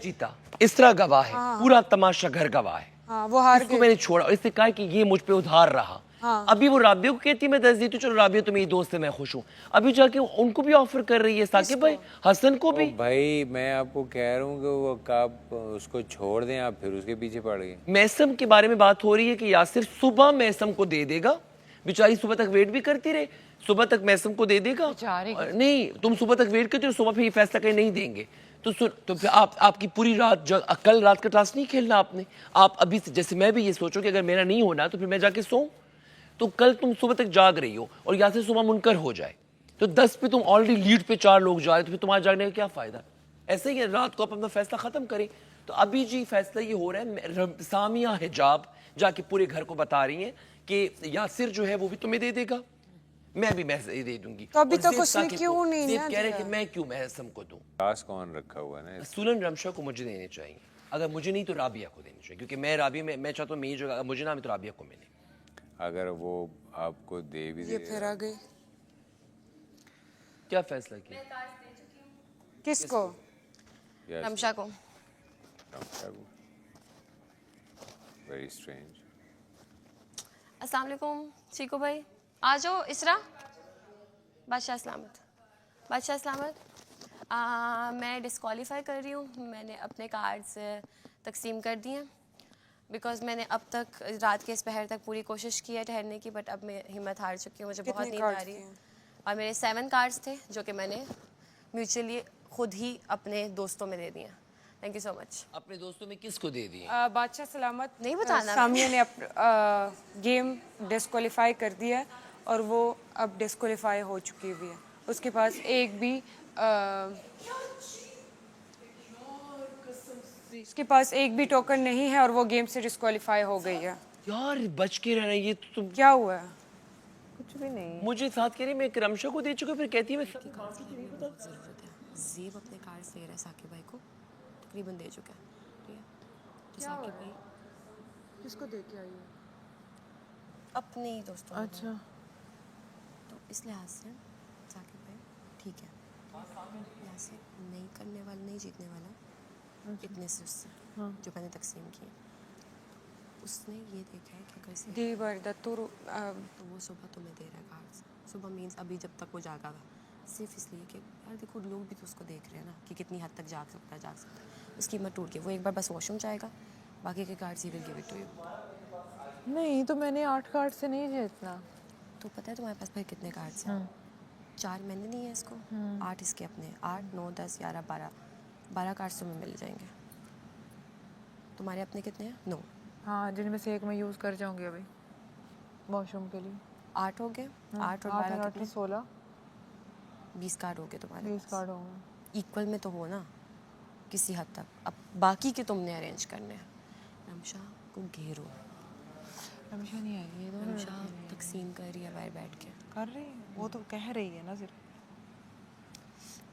जीता, इस तरह गवाह है, पूरा तमाशा घर गवाह है। हाँ वो हार इसको मैंने छोड़ा और इसने कहा कि ये मुझ पे उधार रहा। अभी वो राबिया को कहती है मैं 10 दी तो चलो राबिया तो मेरी दोस्त है मैं खुश हूँ, अभी जाके उनको भी ऑफर कर रही है, साकिब भाई हसन को भी। भाई मैं आपको कह रहा हूँ कि वो आप उसको छोड़ दें, आप फिर उसके पीछे पड़ गए। मैसम के बारे में बात हो रही है कि यासिर सुबह मैसम को दे देगा, बेचारी सुबह तक वेट भी करती रहे, सुबह तक मैसम को दे देगा। नहीं तुम सुबह तक वेट करते हो, सुबह फिर ये फैसला कहीं नहीं देंगे तो तो फिर आपकी पूरी रात कल रात का टास्क नहीं खेलना आपने। आप अभी से जैसे मैं भी ये सोचो कि अगर मेरा नहीं होना तो फिर मैं जाके सोऊं, तो कल तुम सुबह तक जाग रही हो और यहाँ से सुबह मुनकर हो जाए तो 10 पे तुम ऑलरेडी लीड पे 4 लोग जा रहे, तो फिर तुम्हारे जागने का क्या फायदा। ऐसे ही है, रात को आप अपना फैसला खत्म करें। तो अभी जी फैसला ये हो रहा है, सामिया हिजाब जाके पूरे घर को बता रही है कि यासिर जो है वो भी तुम्हें दे देगा, मैं भी मैसेज दे दूंगी। तो अभी तक उसने क्यों नहीं कह रहे कि मैं क्यों मैसम को दूं। टास्क कौन रखा हुआ है ना? सुलन रमशा को मुझे देने चाहिए, अगर मुझे नहीं तो राबिया को देने चाहिए, क्योंकि मैं राबिया में मैं चाहता हूँ मेरी जगह मुझे ना तो राबिया को मिले। अगर वो आपको दे भी ये फिर आ गई। क्या फैसला किया? किसको? रमशा को। Very strange. अस्सलाम वालेकुम चीकू भाई, आ जाओ। इसरा बादशाह सलामत, बादशाह सलामत। मैं डिस्क्वालीफाई कर रही हूँ, मैंने अपने कार्ड्स तकसीम कर दिए हैं बिकॉज मैंने अब तक रात के इस पहर तक पूरी कोशिश की है ठहरने की, बट अब मैं हिम्मत हार चुकी हूँ, मुझे बहुत नींद आ रही है। और मेरे 7 कार्ड्स थे जो कि मैंने म्यूचुअली खुद ही अपने दोस्तों में दे दिए। Thank you so much. अपने दोस्तों में किसको दे दिए? बादशाह सलामत नहीं बताना। सामिया ने गेम डिस्क्वालीफाई कर दिया है और वो अब डिस्क्वालीफाई हो चुकी हुई है। उसके पास एक भी उसके पास एक भी टोकन नहीं है और वो गेम से डिस्क्वालीफाई हो गई है। यार बच के रहना, ये तो तुम क्या हुआ है? कुछ भी नहीं। मुझे साथ कह रही मैं एक रमशा को दे चुका, फिर कहती है मैं जरूरत है। ज़ेब अपने कार्ड दे रहा है साकिब भाई को, तकरीबन दे चुका है, ठीक है। तो साकिब भाई किसको दे के आई है? अपने ही दोस्तों। अच्छा तो इस लिहाज से साकिब भाई ठीक है, यहाँ से नहीं करने वाला, नहीं जीतने वाला इतने से उससे जो मैंने तकसीम किए। उसने ये देखा है कि अगर से तो वो सुबह तुम्हें दे रहा है कार्ड्स। सुबह मीन्स अभी जब तक वो जागा था, सिर्फ इसलिए कि यार देखो लोग भी तो उसको देख रहे हैं ना कि कितनी हद तक जाग सकता है। उसकी हिम्मत टूट गई, वो एक बार बस वॉशरूम जाएगा, बाकी के कार्ड्स ही will give it to you. नहीं तो मैंने 8 कार्ड से नहीं जीतना। तो पता है तुम्हारे पास भाई कितने कार्ड्स हैं? 4 मैंने नहीं है इसको, 8 इसके अपने, 8 9 10 11 12 कार्ड्स तुम्हें मिल जाएंगे। तुम्हारे अपने कितने हैं? 9। हाँ, जिनमें से एक मैं यूज़ कर जाऊंगी अभी वॉशरूम के लिए। 8 हो गए, 8 और 12 कितने? 16 20 कार्ड हो गए तुम्हारे 20 कार्ड होंगे। इक्वल में तो हो ना किसी हद तक। अब बाकी के तुमने अरेंज करने हैं। रमशा को घेरो। रमशा नहीं आई है, दोनों रमशा तकसीम कर रही है बाहर बैठ के। कर रही है, वो तो कह रही है ना, सिर्फ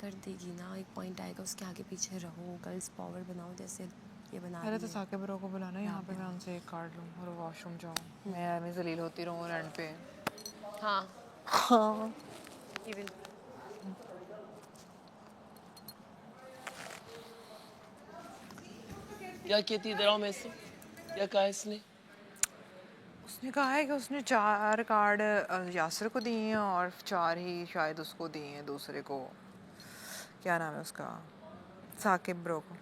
कर देगी ना, एक पॉइंट आएगा उसके आगे पीछे रहो, गर्ल्स पावर बनाओ जैसे ये बना पहले रही तो है। साके ब्रो को बुलाना यहाँ पे, मैं उनसे एक कार्ड लूँ और वॉशरूम जाऊँ। मैं जलील होती रहूँ रेंट पे। हाँ हाँ इवन क्या कहती इधर आओ मैं से, क्या कहा इसने? उसने कहा है कि उसने 4 कार्ड यासिर को दिए हैं और 4 ही शायद उसको दिए हैं दूसरे को, क्या नाम है उसका, साकिब ब्रो को।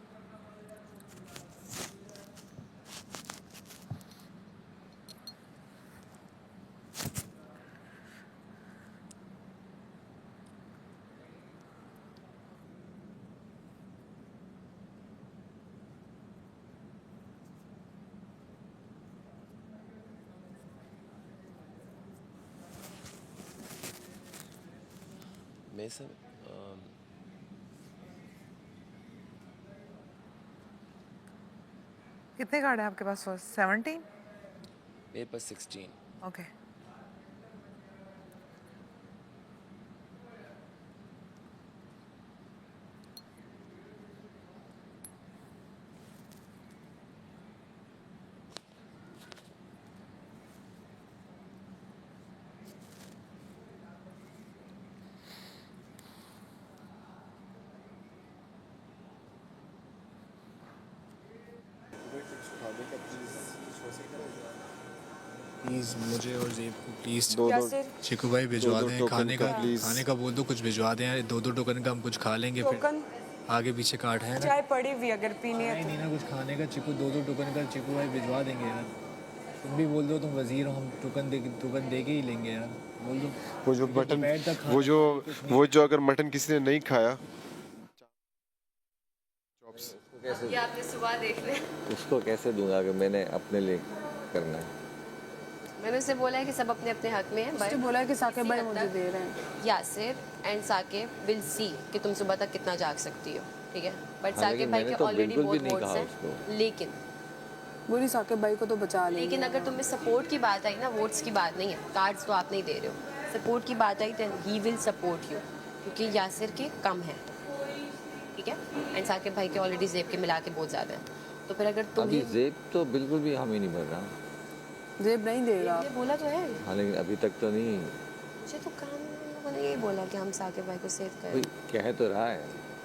मैं सब कितने कार्ड है आपके पास? 17? मेरे पास 16। ओके प्लीज़ मुझे और जेब को प्लीज़ दो चिकू भाई भिजवा दो दें टोकन खाने का। का प्लीज़। खाने का बोल दो, कुछ भिजवा दें यार। 2 टोकन का हम कुछ खा लेंगे, फिर टोकन आगे पीछे काट है ना। चाय पड़ी हुई अगर पीनी है नहीं तो। नहीं ना, कुछ खाने का चिकू 2 टोकन का चिकू भाई भिजवा देंगे यार। तुम भी बोल दो, तुम वजीर हो, हम टोकन दे के ही लेंगे यार। बोल दो वो जो क्योंकि मटन, दोपहर तक खाना वो जो अगर मटन किसी ने नहीं खाया, ये आपने सुबह देख लिया। उसको कैसे दूंगा कि मैंने अपने लिए करना है। मैंने उससे बोला है कि सब अपने अपने हक में है। उसने बोला है कि साकिब भाई मुझे दे रहे हैं। Yasir and Saqib will see कि तुम सुबह तक कितना जाग सकती हो, ठीक है? बट हाँ, साकिब लेकिन भाई मैंने के तो ऑलरेडी बिल्कुल भी बहुत नहीं वोट्स कहा हैं। उसको। लेकिन बोली साकिब भाई को तो बचा लेंगे। लेकिन अगर तुम्हें सपोर्ट की बात आई ना, वोट्स की बात नहीं है, कार्ड्स तो आप नहीं दे रहे हो, सपोर्ट की बात आई तो ही विल सपोर्ट यू, क्योंकि यासिर के कम है, ठीक है? एंड साकिब भाई के ऑलरेडी जेब के मिला के बहुत ज़्यादा है। तो फिर अगर तुम अभी जेब तो बिल्कुल भी हम ही नहीं भर रहा। जेब नहीं देगा। ये बोला तो है, हाँ लेकिन अभी तक तो नहीं। मुझे तो काम लोगों ने यही बोला कि हम साकिब भाई को सेव करें। कोई कह तो रहा है,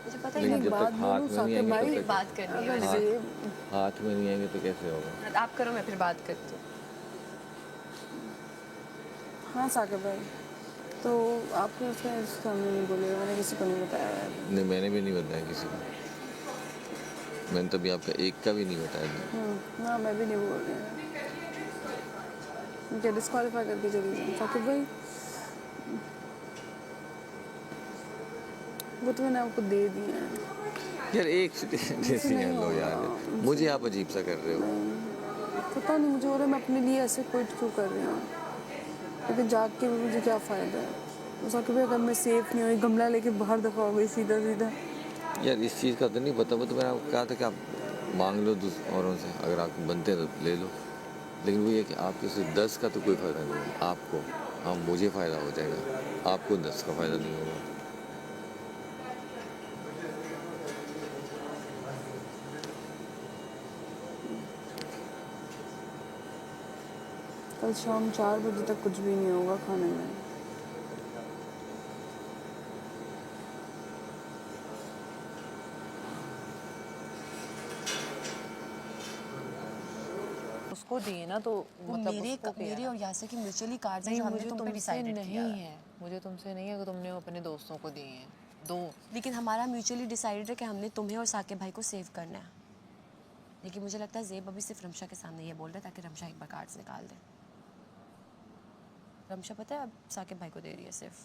मुझे पता ही लेकिन नहीं, जब तक हाथ में नहीं आएंगे भाई तब तक बात करनी है। अगर जेब हाथ में नहीं आएंगे तो कैसे होगा? आप करो, मैं फिर बात करती हूँ। हाँ साकिब भाई, तो आपने उसके सामने नहीं बोले, मैंने किसी को नहीं बताया है। नहीं मैंने भी नहीं बताया किसी को। मैंने तो अभी आपका एक का भी नहीं बताया। ना मैं भी नहीं बोल रही हूँ। मुझे डिस्क्वालीफाई करके चली जाऊँ साकिब भाई। वो तो मैंने आपको दे दिए हैं। यार एक जैसी है लो यार, मुझे आप अजीब सा कर रहे हो। पता नहीं मुझे हो रहा है मैं अपने लिए ऐसे क्विट क्यों कर रही हूँ, लेकिन जाग के भी मुझे क्या फ़ायदा है। साकिब भाई अगर मैं सेफ नहीं हुई, गमला लेके बाहर दफा हो गई सीधा सीधा। यार इस चीज़ का तो नहीं पता, वो तो मैंने आपको कहा था कि आप मांग लो औरों से, अगर आपको बनते हैं तो ले लो। लेकिन वो ये कि आपके सिर्फ 10 का तो कोई फ़ायदा नहीं होगा आपको। हाँ मुझे फ़ायदा हो जाएगा, आपको 10 का फ़ायदा नहीं होगा। कल शाम 4 बजे तक कुछ भी नहीं होगा खाने में। उसको दिए ना, तो मतलब उसको दिया मेरे ना। और यासिर की म्यूचुअली कार्ड्स हैं नहीं, जो हमने मुझे तुम पे तुमसे डिसाइडेड नहीं किया है, मुझे तुमसे नहीं है कि तुमने अपने दोस्तों को दिए हैं 2। लेकिन हमारा म्यूचुअली डिसाइडेड है कि हमने तुम्हें और साकिब भाई को सेव करना है। लेकिन मुझे लगता है ज़ेब अभी सिर्फ रमशा के सामने ये बोल रहा है ताकि रमशा एक बार कार्ड्स निकाल दे। रमशा पता है अब साकिब भाई को दे रही है सिर्फ,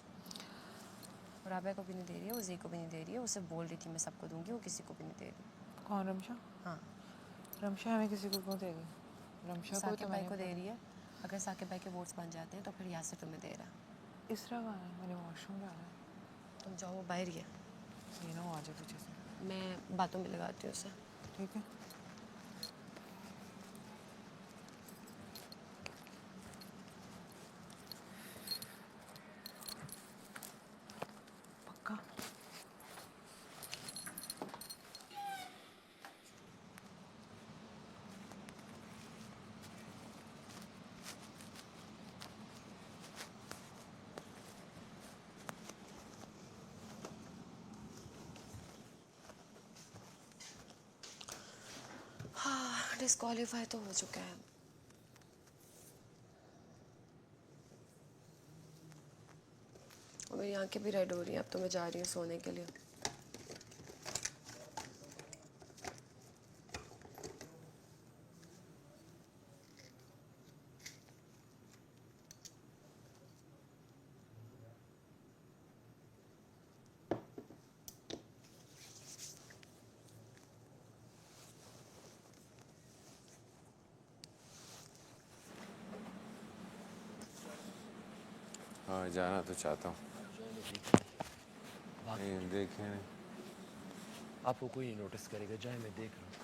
और राबिया को भी नहीं दे रही है, वो ज़े को भी नहीं दे रही है। वो सिर्फ बोल रही थी मैं सबको दूंगी, वो किसी को भी नहीं दे रही। कौन रमशा? हाँ, रमशा हमें किसी को क्यों देगी? रमशा को साकिब तो भाई मैंने को दे रही है। अगर साकिब भाई के वोट्स बन जाते हैं तो फिर यासिर तुम्हें दे रहा है। इसरा कहाँ है? मैंने वॉशरूम डाला है। तुम जाओ, वो बाहर ही है। ये ना वो आ जाए पीछे से। मैं बातों में लगाती हूँ उसे। ठीक है। पक्का? हाँ, डिस्क्वालीफाई तो हो चुका है। और मेरी आंखें भी रेड हो रही हैं। अब तो मैं जा रही हूँ सोने के लिए। हाँ जाना तो चाहता हूँ। नहीं देखें नहीं। आपको कोई नहीं नोटिस करेगा, जाए मैं देख रहा हूँ।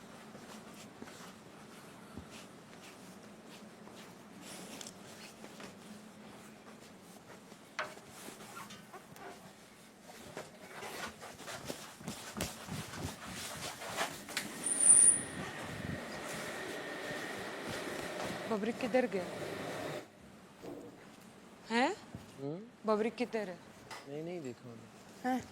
बबरिक किधर गया है? बबरिक किधर है? नहीं नहीं देखा मैंने। हैं?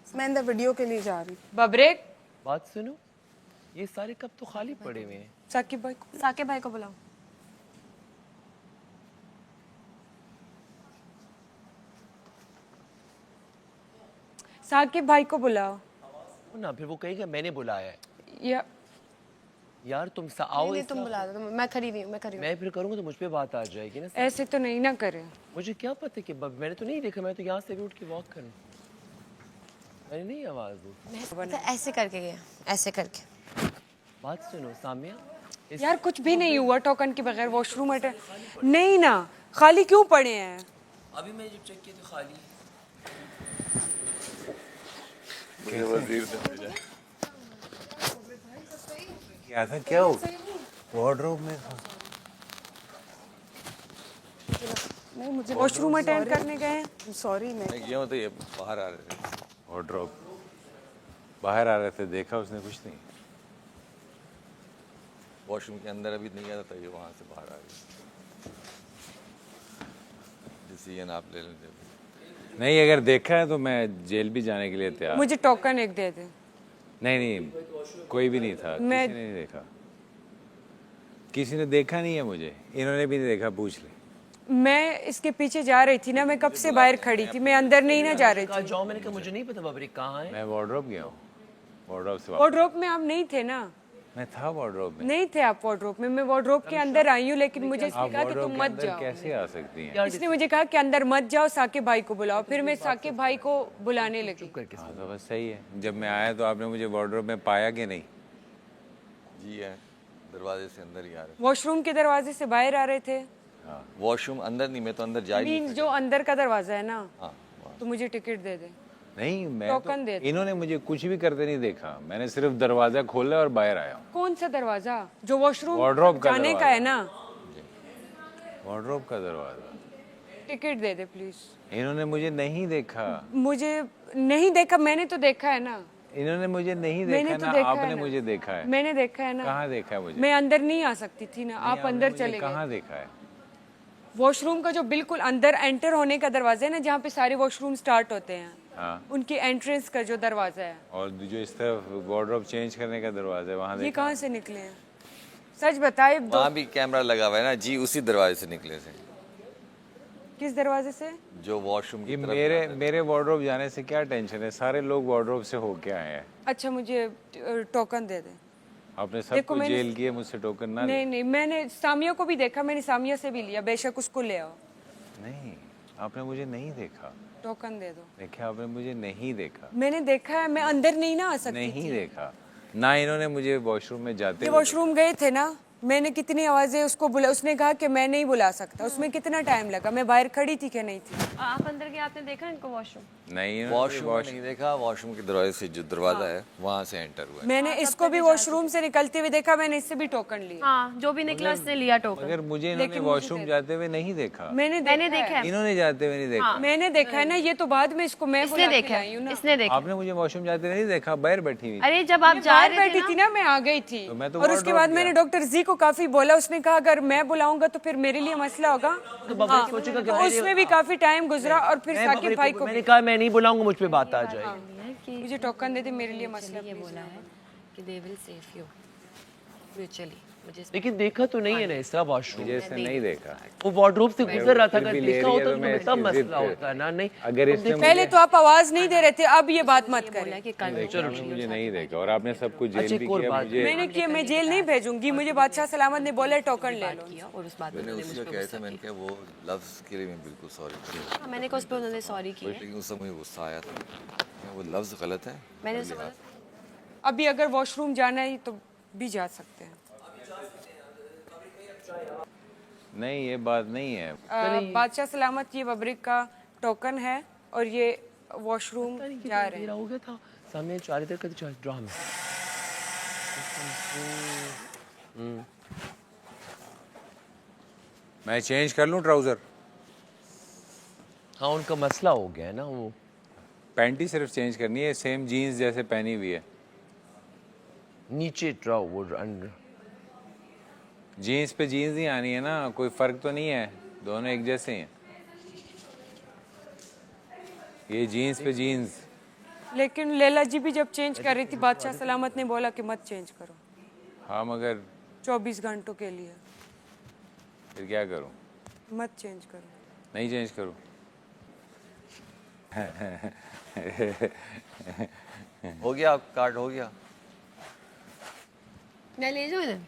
मैं अंदर वीडियो के लिए जा रही हूँ। बबरिक, बात सुनो, ये सारे कप तो खाली पड़े हुए हैं। साकिब भाई को बुलाओ। साकिब भाई को बुलाओ। ना फिर वो कहेगा मैंने बुलाया है। या यार तुम आओ। नहीं, तुम बुला दो। मैं खड़ी हुई हूँ, मैं खड़ी हूँ। मैं फिर करूँगा तो मुझ पे बात आ जाएगी ना। ऐसे तो नहीं ना करे। मुझे क्या पता कि मैंने तो नहीं देखा, मैं तो यहाँ से भी उठ के वॉक करूँ। मैंने नहीं आवाज़ दी। तो ऐसे करके गया, ऐसे करके। बात सुनो सामिया, यार कुछ भी नहीं हुआ टोकन के बगैर। वॉशरूम अटेंड नहीं ना, खाली क्यों पड़े हैं? अभी मैं जब चेक किया तो खाली। वजीर से मिला क्या था? क्या हो वार्डरोब में था? नहीं, मुझे वॉशरूम अटेंड करने गए। सॉरी। मैं गया हूँ तो ये बाहर आ रहे थे, वार्डरोब बाहर आ रहे थे, देखा उसने कुछ नहीं। वॉशरूम के अंदर अभी नहीं आता था, ये वहाँ से बाहर आ गई। डिसीजन आप ले लें। नहीं अगर देखा है तो मैं जेल भी जाने के लिए तैयार। मुझे टोकन एक दे दे। नहीं कोई भी नहीं था, किसी ने नहीं देखा। किसी ने देखा नहीं है मुझे, इन्होंने भी नहीं देखा, पूछ ले। मैं इसके पीछे जा रही थी ना, मैं कब से बाहर खड़ी थी, मैं अंदर नहीं ना जा रही थी। जाओ, मैंने कहा मुझे नहीं पता बबरिक कहाँ है। मैं वार्डरोब गया हूँ, वार्डरोब से वार्डरोब में आप नहीं थे ना? मैं था वार्डरोब में। नहीं थे आप वार्डरोब में। मैं वार्डरोब के अंदर आई हूँ, लेकिन मुझे इसने कहा कि तुम मत जाओ। कैसे आ सकती हैं? इसने मुझे कहा कि अंदर मत जाओ, साकिब भाई को बुलाओ। फिर मैं साकिब भाई को बुलाने लगी। हाँ तो बस सही है। जब मैं आया तो आपने मुझे वार्डरोब में पाया कि नहीं? जी है, दरवाजे से अंदर ही आ रहे वॉशरूम के दरवाजे से बाहर आ रहे थे। हाँ, वॉशरूम अंदर नहीं, मैं तो अंदर जा ही नहीं मीन जो अंदर का दरवाजा है ना, हाँ, तो मुझे टिकट दे दे। नहीं मैं टोकन दे तो, इन्होंने मुझे कुछ भी करते नहीं देखा। मैंने सिर्फ दरवाजा खोला और बाहर आया हूँ। कौन सा दरवाजा? जो वॉशरूम वार्डरोब का जाने का है ना? वार्डरोब का दरवाजा। Ticket they they please. इन्होंने मुझे नहीं देखा। मुझे नहीं देखा, मैंने तो देखा है ना। इन्होंने मुझे नहीं मैंने देखा तो ना, देखा है आपने ना। मुझे देखा है। मैंने देखा है ना। कहाँ देखा है मुझे? मैं अंदर नहीं आ सकती थी ना, आप अंदर चले गए। कहाँ देखा है? वॉशरूम का जो बिल्कुल अंदर एंटर होने का दरवाजा है ना, जहाँ पे सारे वॉशरूम स्टार्ट होते हैं, हाँ। उनकी एंट्रेंस का जो दरवाजा है। और जो इस तरफ वार्डरोब चेंज करने का दरवाजा है, वहाँ ये देखा। कहाँ से निकले हैं? सच बताए। वहाँ भी कैमरा लगा हुआ है ना जी, उसी दरवाजे से निकले थे। किस दरवाजे से? जो वॉशरूम ये मेरे वार्डरोब जाने से क्या टेंशन है, सारे लोग वार्डरोब से होके आए हैं। अच्छा मुझे टोकन दे दे। आपने सबको जेल किए, मुझसे टोकन ना नहीं नहीं, मैंने सामिया को भी देखा, मैंने सामिया से भी लिया, बेशक उसको ले आओ। नहीं, आपने मुझे नहीं देखा। टोकन दे दो। देखा, आपने मुझे नहीं देखा। मैंने देखा है, मैं अंदर नहीं ना आ सकती नहीं थी। देखा ना, इन्होंने मुझे वॉशरूम में जाते ये हुए वॉशरूम गए थे ना, मैंने कितनी आवाजें उसको बुला, उसने कहा कि मैं नहीं बुला सकता। उसमें कितना टाइम लगा, मैं बाहर खड़ी थी कि नहीं थी? आप अंदर गए, आपने देखा इनको वॉशरूम? नहीं, वॉशरूम नहीं देखा, वॉशरूम के दरवाजे से जो दरवाजा है वहाँ से एंटर हुआ है। मैंने इसको भी वॉशरूम से निकलते हुए देखा, मैंने इससे भी टोकन लिया। हाँ, जो भी निकला उसने लिया टोकन। मगर मुझे इन्होंने वॉशरूम जाते हुए नहीं देखा। मैंने देखा है। इन्होंने जाते हुए नहीं देखा। मैंने देखा है ना, ये तो बाद में इसको मैं इसने देखा है, इसने देखा। आपने मुझे वॉशरूम जाते हुए नहीं देखा, बाहर बैठी हुई। अरे जब आप जा रहे बैठी थी ना, मैं आ गई थी। तो मैं तो और उसके बाद मैंने डॉक्टर जी को काफी बोला, उसने कहा अगर मैं बुलाऊंगा तो फिर मेरे लिए मसला होगा। हाँ, तो उसमें भी काफी टाइम गुजरा और फिर साकिब भाई को मैंने कहा मैं नहीं बुलाऊंगा, मुझ पे बात आ जाएगी। मुझे टोकन दे दे, मेरे लिए मसला ये बोला है कि they will save you mutually. लेकिन देखा तो नहीं है ना इसका वॉशरूम, मुझे इसने नहीं देखा। वो वार्डरोब से गुजर रहा था, अगर देखा होता तो मैं तब मसला होता ना। नहीं, अगर इसने पहले तो आप आवाज नहीं दे रहे थे, अब ये बात मत करें। चलो, मुझे नहीं देखा और आपने सब कुछ जेल भी किया मुझे। मैंने किया, मैं जेल नहीं भेजूंगी, मुझे बादशाह सलामत ने बोला टोकन ले लो। और उस बात मैंने उसी का कहा था, मैंने कहा वो लफ्ज़ के लिए मैं बिल्कुल सॉरी। मैंने कहा उस पर उन्होंने सॉरी की, लेकिन उस समय गुस्सा आया था, वो लफ्ज़ गलत है। मैंने अभी अगर वॉशरूम जाना है तो भी जा सकते हैं। नहीं, ये बात नहीं है। बादशाह सलामत ये वब्रिक का टोकन है और ये वॉशरूम जा रहे हैं। हो गया था सामने 4 इधर का 4 ड्राम। मैं चेंज कर लूं ट्राउजर? हाँ, उनका मसला हो गया है ना, वो पैंट ही सिर्फ चेंज करनी है, सेम जीन्स जैसे पहनी हुई है। नीचे ड्राओ वो अंडर। जीन्स पे जीन्स ही आनी है ना, कोई फर्क तो नहीं है, दोनों एक जैसे हैं। ये जीन्स पे जीन्स। लेकिन लैला जी भी जब चेंज कर रही थी, बादशाह सलामत ने बोला कि मत चेंज करो। हाँ, मगर 24 घंटों के लिए फिर क्या करूं? मत चेंज करो। नहीं चेंज करूं? हो गया, कार्ड हो गया। मैं ले जाऊँ इधर?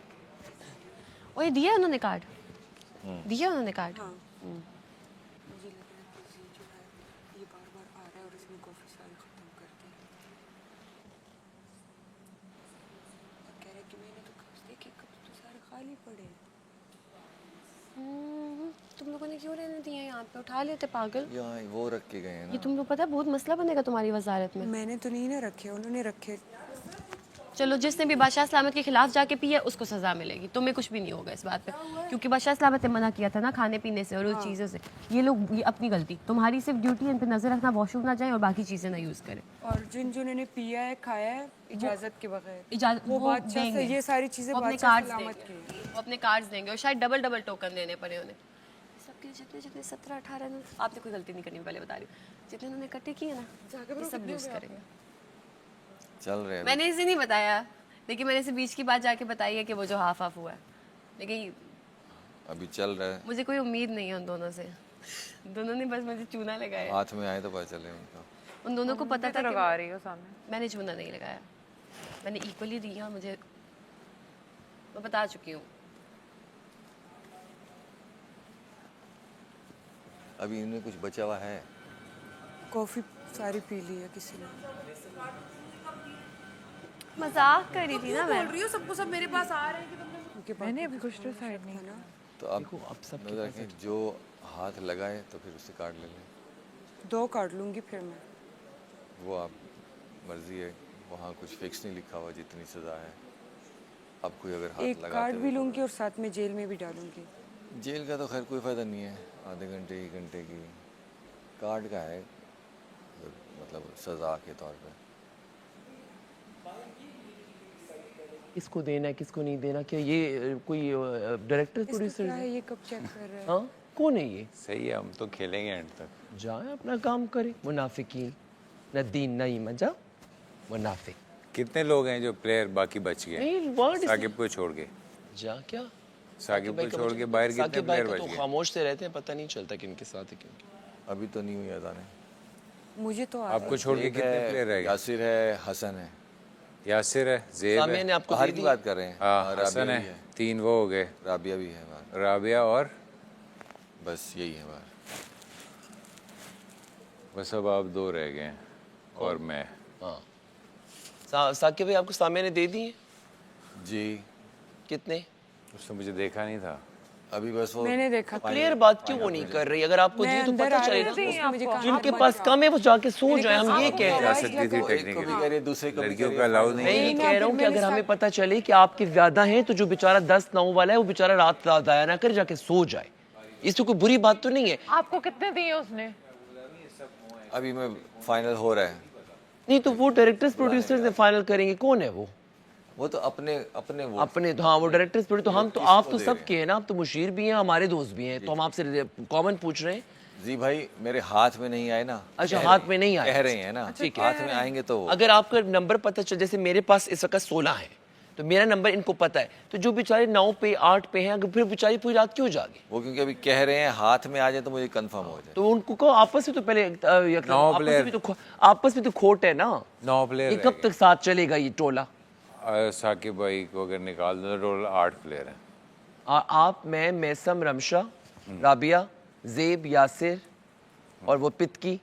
ओए दिया उन्होंने कार्ड, दिया उन्होंने कार्ड। मुझे लग रहा है कि जो है ये बार-बार आ रहा है और इसने कॉफी सारी खत्म कर दी। कह रहे कि मैंने तो कब देखे, कब तो सारे खाली पड़े। तुम लोगों ने क्यों रहने दिए यहाँ पे? उठा लेते पागल। यहाँ वो रख के गए हैं ये तुम लोग पता है बहुत मसला बनेगा तुम्हारी वजारत में। मैंने तो नहीं ना रखे, उन्होंने रखे। चलो, जिसने भी बादशाह सलामत के खिलाफ जाके पिया उसको सजा मिलेगी, तुम्हें कुछ भी नहीं होगा इस बात पे, क्योंकि बादशाह सलामत ने मना किया था ना खाने पीने से और उन चीज़ों से। ये लोग, ये अपनी गलती, तुम्हारी सिर्फ ड्यूटी इन पे नजर रखना, वॉशरूम ना जाए और बाकी चीज़ें ना यूज़ करें। और जिन्होंने पिया है, खाया है इजाजत के बगैर, इजाजत वो बादशाह से ये सारी चीजें अपने बादशाह कार्ड्स सलामत देंगे, की। वो अपने कार्ड्स देंगे और शायद डबल टोकन देने पड़े उन्हें। सबके जितने जितने 17-18 आपने कोई गलती नहीं करनी, पहले बता रही हूँ, जितने उन्होंने इकट्ठे किए ना ये सब यूज़ करेंगे। चल रहे हैं। मैंने इसे नहीं बताया, लेकिन मैंने इसे बीच की बात जाके बताई है कि वो जो हाफ हुआ है, लेकिन अभी चल रहा है। मुझे कोई उम्मीद नहीं है उन दोनों से। दोनों ने बस मुझे चूना लगाया, हाथ में आए तो पता चले उनका। उन दोनों को पता था कि लगा रही हो सामने। मैंने चूना नहीं लगाया, मैंने इक्वली दी है, मुझे मैं बता चुकी हूँ। अभी इनमें कुछ बचा हुआ है? कॉफी सारी पी ली है किसी ने। मजाक कर रही थी ना मैं। बोल रही हूँ सबको, सब मेरे पास आ रहे हैं कि तुमने मैंने अभी कुछ डिसाइड नहीं किया। तो अब सब नजर रखें, जो हाथ लगाए तो फिर उससे कार्ड ले लें। 2 काट लूंगी फिर मैं। वो आप मर्जी है, वहाँ कुछ फिक्स नहीं लिखा हुआ जितनी सज़ा है। अब कोई अगर हाथ एक लगाते कार्ड भी हुए- लूंगी और साथ में जेल में भी डालूंगी। जेल का तो खैर कोई फ़ायदा नहीं है, आधे घंटे 1 घंटे की। कार्ड का है मतलब सज़ा के तौर पे। किसको देना है किसको नहीं देना, क्या ये कोई डायरेक्टर प्रोड्यूसर क्या है ये, कब चेक कर रहे हैं? हाँ, कौन है ये? सही है, हम तो खेलेंगे एंड तक। जाए अपना काम करे, मुनाफिकीन न दीन न ईमान, जा मुनाफिक। कितने लोग हैं जो प्लेयर बाकी बच गए नहीं, वर्ड साकिब को छोड़ के? जा क्या साकिब को छोड़ के बाहर कितने साकिब भाई प्लेयर का बच तो गए? खामोश से रहते हैं, पता नहीं चलता किनके साथ है किनके। अभी तो नहीं हुई अदाने। मुझे तो आपको छोड़ के कितने प्लेयर रह गए? यासिर है, हसन है। यासिर है, ज़ेब सामिया ने है, आपको बाहर दे की दी? बात कर रहे हैं। हाँ, राबिया हसन भी है, 3 वो हो गए, राबिया भी है बाहर। राबिया और बस यही है बाहर। बस अब आप 2 रह गए हैं और मैं। हाँ साकिब भाई आपको सामिया ने दे दी है? जी। कितने? उसने मुझे देखा नहीं था। अभी बस वो मैंने देखा। क्लियर बात क्यों वो नहीं कर रही? अगर आपको दी तो पता चलेगा। जिनके जिनके पास कम है वो जाके सो जाए, हम ये कह रहे जा हैं। सकती थी एक को भी टेक्निकली, कह रहे दूसरे को भी लड़कियों कह का रहे। अलाउ मैं नहीं ये है। कह रहा हूँ कि अगर हमें पता चले कि आपके ज्यादा हैं तो जो बेचारा 10-9 वाला है वो बेचारा रात दाया ना करे, जाके सो जाए। इससे कोई बुरी बात तो नहीं है। आपको कितने दिए उसने? अभी मैं फाइनल हो रहा है। नहीं तो वो डायरेक्टर्स प्रोड्यूसर्स ने फाइनल करेंगे। कौन है वो तो अपने वो अपने तो हाँ वो डायरेक्टर्स प्रोड्यूसर। तो हम तो आप तो सब के हैं ना, आप तो मुशीर भी हैं, हमारे दोस्त भी हैं, तो हम आपसे कॉमन पूछ रहे हैं। जी भाई मेरे हाथ में नहीं आए ना। अच्छा हाथ में नहीं आए, कह रहे हैं ना। ठीक है। हाथ में आएंगे तो अगर आपका नंबर पता चल, जैसे मेरे पास इस वक्त 16 है तो मेरा नंबर इनको पता है, तो जो बेचारे 9 पे 8 पे हैं, अगर फिर बेचारी पूरी रात क्यों जागे? वो क्योंकि अभी कह रहे हैं हाथ में आ जाए तो मुझे कंफर्म हो जाए। तो उनको कहो आपस में तो पहले आपस में तो खोट है ना। 9 प्लेयर ये कब तक साथ चलेगा ये टोला? साकिब भाई को अगर निकाल दो तो टोटल 8 प्लेयर हैं। आप, मैं, मैसम, रमशा, राबिया, ज़ेब, यासिर और वो पितकी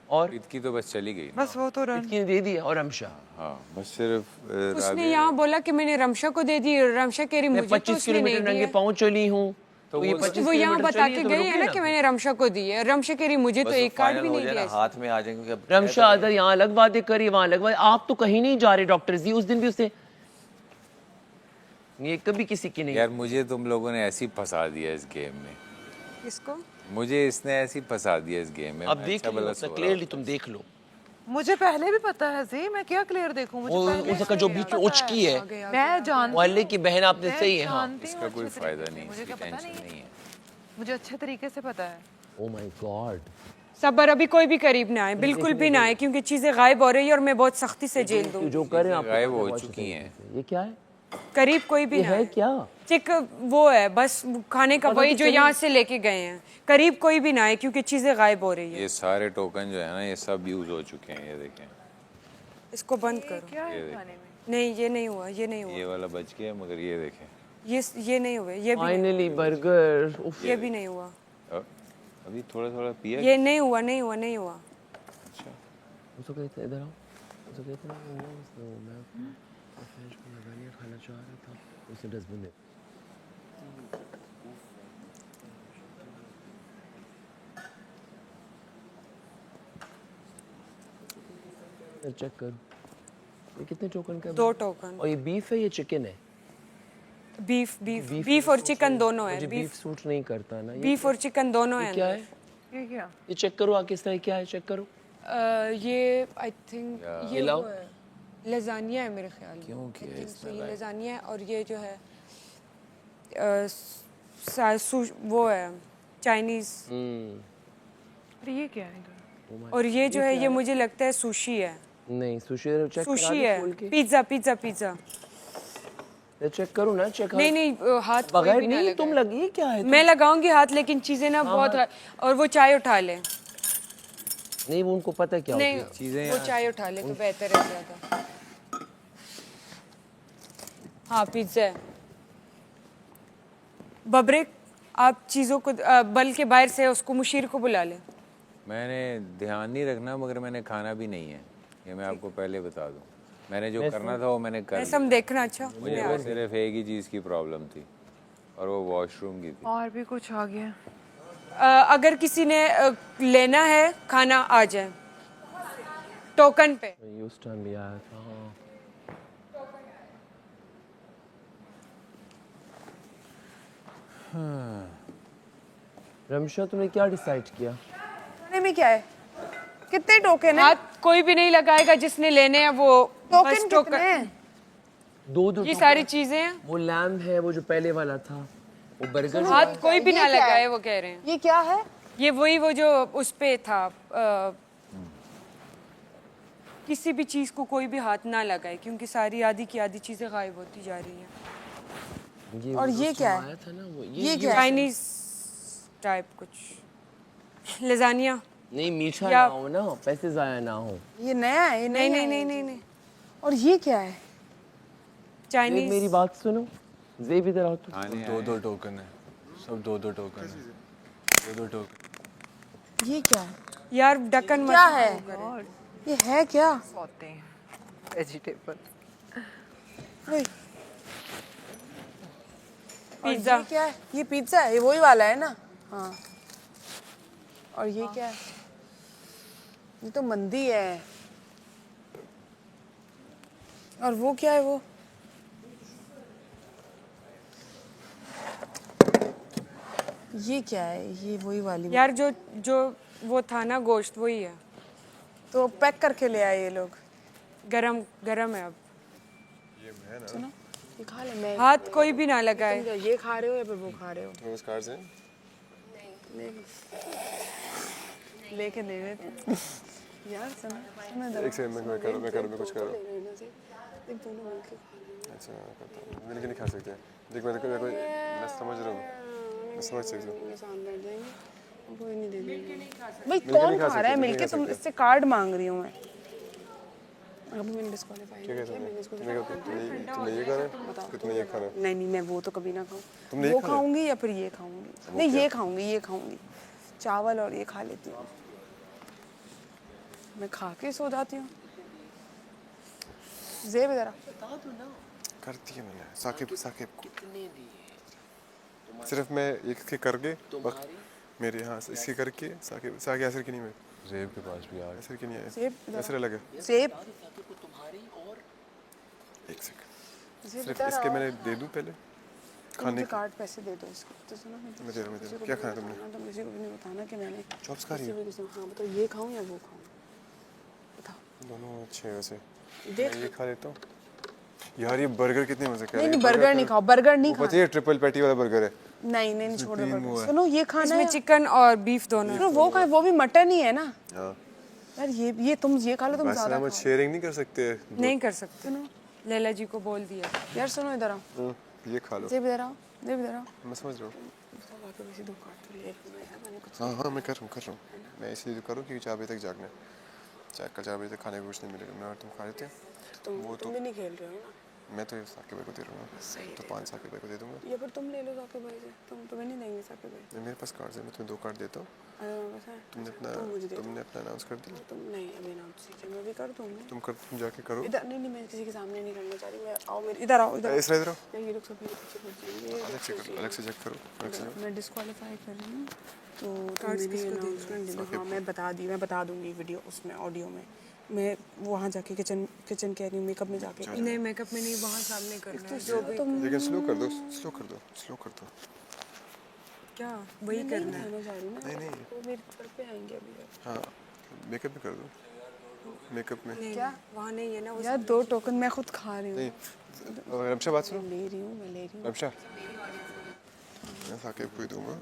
और इतकी तो बस चली गई। बस वो तो रन पितकी ने दे दी और रमशा। हाँ बस सिर्फ उसने यहाँ बोला कि मैंने रमशा को दे दी, रमशा कह रही मैं मुझे तो 25 उसने किलोमीटर नहीं नंगे दी पाँव चली हूँ, तो ये 25 वो यहाँ किलोमीटर बता चली के तो गई है रुकिए ना कि मैंने रमशा को दी है। रमशा कह रही मुझे तो बस एक कार्ड भी फाइनल हो नहीं जाए ना, दिया। हाथ में आ जाएंगे। क्योंकि रमशा अदर यहाँ अलग बातें करी, वहाँ अलग बात। आप तो कहीं नहीं जा रहे डॉक्टर जी, उस दिन भी उसे ये कभी किसी की नहीं। यार मुझे तुम लोगों ने ऐसी फंसा दिया इस गेम में। किसको? मुझे इसने ऐसी फंसा दिया इस गेम में। अब देख लो क्लियरली, तुम देख लो। मुझे पहले भी पता है जी, मैं क्या क्लियर देखूं? मुझे पहले उसका जो बीच में उचकी है, मैं जानती मोहल्ले की बहन आपने सही है। हाँ इसका कोई फायदा नहीं, मुझे इसकी क्या पता टेंशन नहीं है। मुझे अच्छे तरीके से पता है। Oh my God. सबर अभी कोई भी करीब ना आए, बिल्कुल भी ना आए, क्योंकि चीजें गायब हो रही है और मैं बहुत सख्ती से जेल दूँ। जो कर रहे हैं आप गायब हो चुकी हैं। ये क्या है? करीब कोई भी ये ना है आए। क्या? चिक वो है बस खाने का, पता वही तो जो चली- यहाँ से लेके गए हैं। करीब कोई भी ना आए क्योंकि चीजें गायब हो रही है। ये सारे टोकन जो है ना ये सब यूज हो चुके हैं। ये देखें, इसको बंद करो। क्या है खाने में? नहीं ये नहीं हुआ, ये नहीं हुआ, ये वाला बच गया, मगर ये देखें ये नहीं हुए, ये भी नहीं, फाइनली बर्गर। ये भी नहीं हुआ, अभी थोड़ा थोड़ा पिया। ये नहीं हुआ, नहीं हुआ, नहीं हुआ। अच्छा उसको कहते इधर आओ, उसको कहते ना मैं फ्रेंच को लगाने खाना चाह रहा था, उसे डस्टबिन दे। चेक करो ये कितने टोकन का है? 2 टोकन। और ये बीफ है, ये चिकन है? बीफ और चिकन दोनों है। मुझे बीफ सूट नहीं करता ना। बीफ और चिकन दोनों है। क्या है ये क्या? ये चेक करो आके, इस तरह क्या है चेक करो। ये आई थिंक ये लाओ। वो है, लजानिया है मेरे ख्याल में। क्यों किया तो ये लजानिया है और ये जो है वो है चाइनीज। अरे ये क्या है इधर? और ये जो है ये मुझे लगता है सुशी है। नहीं सुशी चेक सुशी है, पिज्जा पिज्जा पिज्जा। चेक करो ना, चेक। नहीं नहीं हाथ कोई बगैर भी ना नहीं, लगाए। तुम लगी क्या है? मैं लगाऊंगी हाथ, लेकिन चीजें ना बहुत और वो चाय उठा ले। नहीं वो उनको पता है क्या नहीं होती है। चीजें वो चाय उठा ले तो बेहतर है ज्यादा। हाँ पिज्जा है। बबरे आप चीजों को बल के बाहर से उसको मुशीर को बुला ले। मैंने ध्यान नहीं रखना, मगर मैंने खाना भी नहीं है, ये मैं आपको पहले बता दूं। मैंने जो करना था वो मैंने कर लिया। सब देखना अच्छा। मुझे बस सिर्फ एक ही चीज़ की प्रॉब्लम थी और वो वॉशरूम की थी। और भी कुछ आ गया? अगर किसी ने लेना है खाना आ जाए टोकन पे। ये उस टाइम भी आया था। हाँ रमशा तुमने क्या डिसाइड किया? खाने में क्या है? कितने टोकन है? हाथ कोई भी नहीं लगाएगा जिसने लेने हैं वो टोकन कितने हैं? दो ये सारी चीजें हैं। वो लैम्ब है, वो जो पहले वाला था, वो बर्गर। हाथ कोई भी ना लगाए, वो कह रहे हैं। ये क्या है? ये वही वो जो उस पे था किसी भी चीज को कोई भी हाथ ना लगाए क्योंकि सारी आधी की आधी चीजें गायब होती जा रही हैं। और ये क्या है? आया था ना वो ये क्या है? चाइनीज टाइप कुछ लजानिया। नहीं मीठा ना या- हो ना, पैसे जाया ना हो। ये नया है, ये नहीं नया नहीं है। नहीं नहीं नहीं और ये क्या है? ज़ेब चाइनीज। मेरी बात सुनो, ज़ेब इधर आओ तुम। दो दो टोकन है, सब दो दो टोकन है, दो दो टोकन। ये क्या है? यार ढक्कन मत क्या है? करो। ये है क्या? होते हैं वेजिटेबल। ओए, और पिज्जा। ये क्या है? ये पिज्जा है, ये वही वाला है ना? हाँ। और ये क्या है? ये तो मंदी है। और वो क्या है वो? ये क्या है? ये वही वाली। यार जो जो वो था ना गोश्त वही है। तो पैक करके ले आए ये लोग। गरम गरम है अब। सुनो, ये खा ले। मैं हाथ कोई भी ना लगाए। तुम ये खा रहे हो या फिर वो खा रहे हो? तुम्हें स्कार्स हैं? लेके दे देते। यार सुनो एक सेकंड मैं करूँ मैं कुछ करूँ। देख दोनों मिलके अच्छा करता हूँ, मिलके नहीं खा सकते। देख मैं समझ रहा हूँ, मैं समझ सकता हूँ। ये साथ बैठ जाएंगे, कोई नहीं दे देंगे। भाई मिलके कौन नहीं खा खा रहा है सकते, मिलके? नहीं खा तुम सकते। इससे कार्ड मांग रही हूँ मैं। अभी मैंने डिस्क्वालीफाई क्या कहते किया, मैंने इसको हैं? तुमने ये खाना है कि तुम्हें ये खाना है? नहीं मैं वो तो कभी ना खाऊं। तुमने ये वो खाना? खाऊंगी या फिर ये खाऊंगी? नहीं ये खाऊंगी चावल और ये खा लेती हूँ। मैं खा के सो जाती हूँ। ज़ेब जरा करती है मैंने साकिब को सिर्फ मैं इसके करके मेरे यहाँ से इसके करके साकिब असर की नहीं मैं ज़ेब के पास भी आ गया असर की नहीं है असर अलग है ज़ेब एक सेकंड सिर्फ इसके मैंने दे दूँ पहले खाने मुझे कार्ड पैसे दे दो इसको। तो सुनो मैं दे रहा हूँ क्या खाना तुमने तुम किसी को भी नहीं बताना कि मैंने चॉप्स खा रही हो हाँ बताओ ये खाऊं या वो खाऊं? बताओ। दोनों अच्छे हैं वैसे देख मैं ये खा लेता हूँ यार ये बर्गर कितने मजे का है नहीं बर्गर नहीं खाओ बर्गर नहीं पता है ट्रिपल पैटी वाला बर्गर है नहीं छोड़ दो बर्गर। सुनो ये खाना इसमें है चिकन और बीफ दोनों। फिर वो खाए वो भी मटन ही है ना हाँ यार। ये तुम ये खा लो तुम बस ज्यादा हम शेयरिंग नहीं कर सकते नहीं कर सकते ना। लैला जी को बोल दिया। यार सुनो इधर आओ ये खा लो ज़ेब इधर आओ ज़ेब इधर आओ। मैं समझ रहा हूँ किसी दो कार्ड तो ले लो यार मैंने कुछ हाँ मैं कर रहा हूँ मैं इसलिए तो करूँ क्योंकि 4 बजे तक जागना है कल 4 बजे तक खाने को कुछ नहीं मिलेगा मैं और तुम खा लेते हैं तुम भी नहीं खेल रहे हो ना। मैं तो साकिब भाई को दे रहा हूँ तो 5 साकिब भाई को दे दूंगा या फिर तुम ले लो साकिब भाई से। तुम्हें नहीं देंगे साकिब भाई। मेरे पास कार्ड है मैं तुम्हें 2 कार्ड देता हूँ अरे मेरे पास है। तुमने अपना अनाउंस कर दिया तुम नहीं अभी अनाउंस कीजिए मैं भी कर दूंगी। तुम जाके करो इधर नहीं मैं किसी के सामने नहीं करना चाह रही। मैं आओ मेरे इधर आओ इधर इधर आओ ये लोग सब मेरे पीछे पड़ जाएंगे। अलग से चेक करो मैं डिस्क्वालीफाई कर रही हूँ तो तुम मेरी अनाउंसमेंट दे दो। हाँ मैं बता दूंगी वीडियो उसमें ऑडियो में। मैं वहाँ जाके किचन कह रही हूँ मेकअप में जाके नहीं मेकअप में नहीं वहाँ सामने करना है जो भी। लेकिन स्लो कर दो क्या वही करना है। नहीं वो मेरी तरफ पे आएंगे अभी। हाँ मेकअप भी कर दो मेकअप में क्या वहाँ नहीं है ना यार 2 टोकन मैं खुद खा रही हूँ। नहीं रमशा बात सुनो ले रही हूँ रमशा मैं साकिब को ही दूंगा।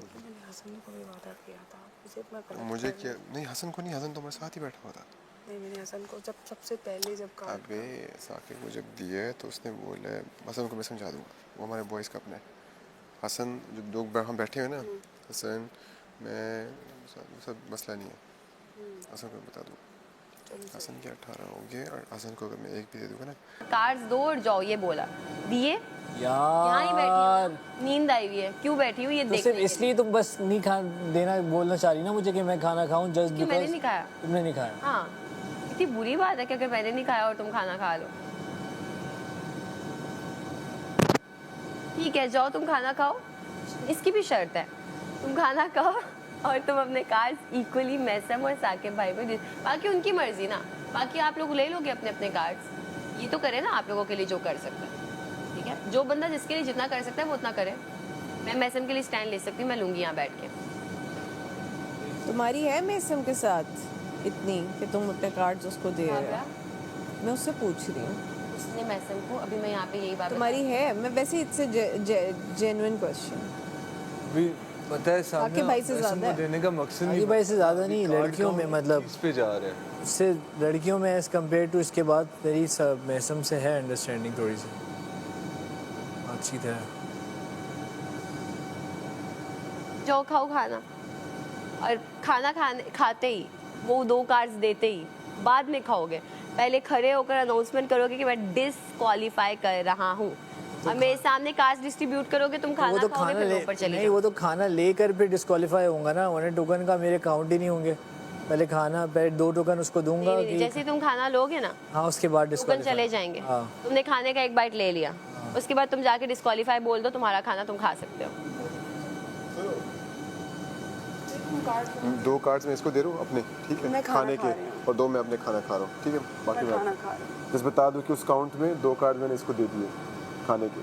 हसन को भी वादा किया था उसे मैं गलत मुझे क्या नहीं हसन को नहीं हसन तुम्हारे साथ ही बैठा हुआ था। नहीं मैंने हसन को जब सबसे पहले जब कहा अबे साकिब को जब दिया है तो उसने बोला है हसन को मैं समझा दूंगा वो हमारे बॉयज़ का अपना है। हसन जब लोग हम बैठे हुए ना हसन मैं सब मसला नहीं है हसन को बता दूँ। हसन के 18 हो गए और हसन को अगर मैं एक भी दे दूँगा ना कार्ड्स दो और जाओ ये बोला दिए यहाँ ही बैठी हूँ नींद आई हुई है क्यों बैठी हूँ ये तो सिर्फ इसलिए तुम बस नहीं खा देना बोलना चाह रही ना मुझे कि मैं खाना खाऊं जस्ट बिकॉज़ मैंने नहीं खाया। तुमने नहीं खाया। हाँ इतनी बुरी बात है कि अगर मैंने नहीं खाया और तुम खाना खा लो। ठीक है जाओ तुम खाना खाओ इसकी भी शर्त है तुम खाना खाओ और तुम अपने कार्ड्स इक्वली मैसम और साकिब भाई को दे। बाकी उनकी मर्जी ना बाकी आप लोग ले लोगे अपने अपने कार्ड्स। ये तो करे ना आप लोगों के लिए जो कर सकते हैं। ठीक है जो बंदा जिसके लिए जितना कर सकता है वो उतना करे। मैं मैसम के लिए स्टैंड ले सकती हूँ मैं लूँगी यहाँ बैठ के। तुम्हारी है मैसम के साथ इतनी कि तुम अपने कार्ड्स उसको दे रहे हो? मैं उससे पूछ रही हूँ उसने मैसम को अभी मैं यहाँ पे यही बात तुम्हारी है। मैं वैसे इट्स जेन्युइन क्वेश्चन। भी पता है साकिब भाई से ज़्यादा है। देने का मकसद साकिब भाई से ज़्यादा नहीं लड़कियों में मतलब इस पे जा रहे हैं इससे लड़कियों में एज कम्पेयर टू इसके बाद मेरी सब मैसम से है अंडरस्टैंडिंग थोड़ी सी बातचीत है। जाओ खाओ खाना, और खाना खाते ही वो 2 कार्ड्स देते ही बाद में खाओगे, पहले खड़े होकर अनाउंसमेंट करोगे कि मैं डिस्क्वालीफाई कर रहा हूँ, और मेरे सामने कार्ड्स डिस्ट्रीब्यूट करोगे, तुम खाना वो तो खाओगे फिर ऊपर चले नहीं, वो तो खाना लेकर फिर डिस्क्वालीफाई होऊंगा ना, उन्हें टोकन का मेरे काउंट ही नहीं होंगे। पहले खाना, पहले 2 टोकन उसको दूंगा नहीं, जैसे ही तुम खाना लोगे ना, हाँ उसके बाद टोकन डिस्क्वालीफाई चले जाएंगे। हाँ। तुमने खाने का 1 बाइट ले लिया, उसके बाद तुम जाके डिस्क्वालीफाई बोल दो, तुम्हारा खाना तुम खा सकते हो। 2 कार्ड्स मैं इसको दे रहा हूँ अपने, ठीक है, खाने के, और 2 मैं अपने खाना खा रहा हूँ, ठीक है। बाकी मैं बस बता दूँ कि उस काउंट में 2 कार्ड मैंने इसको दे दिए खाने के।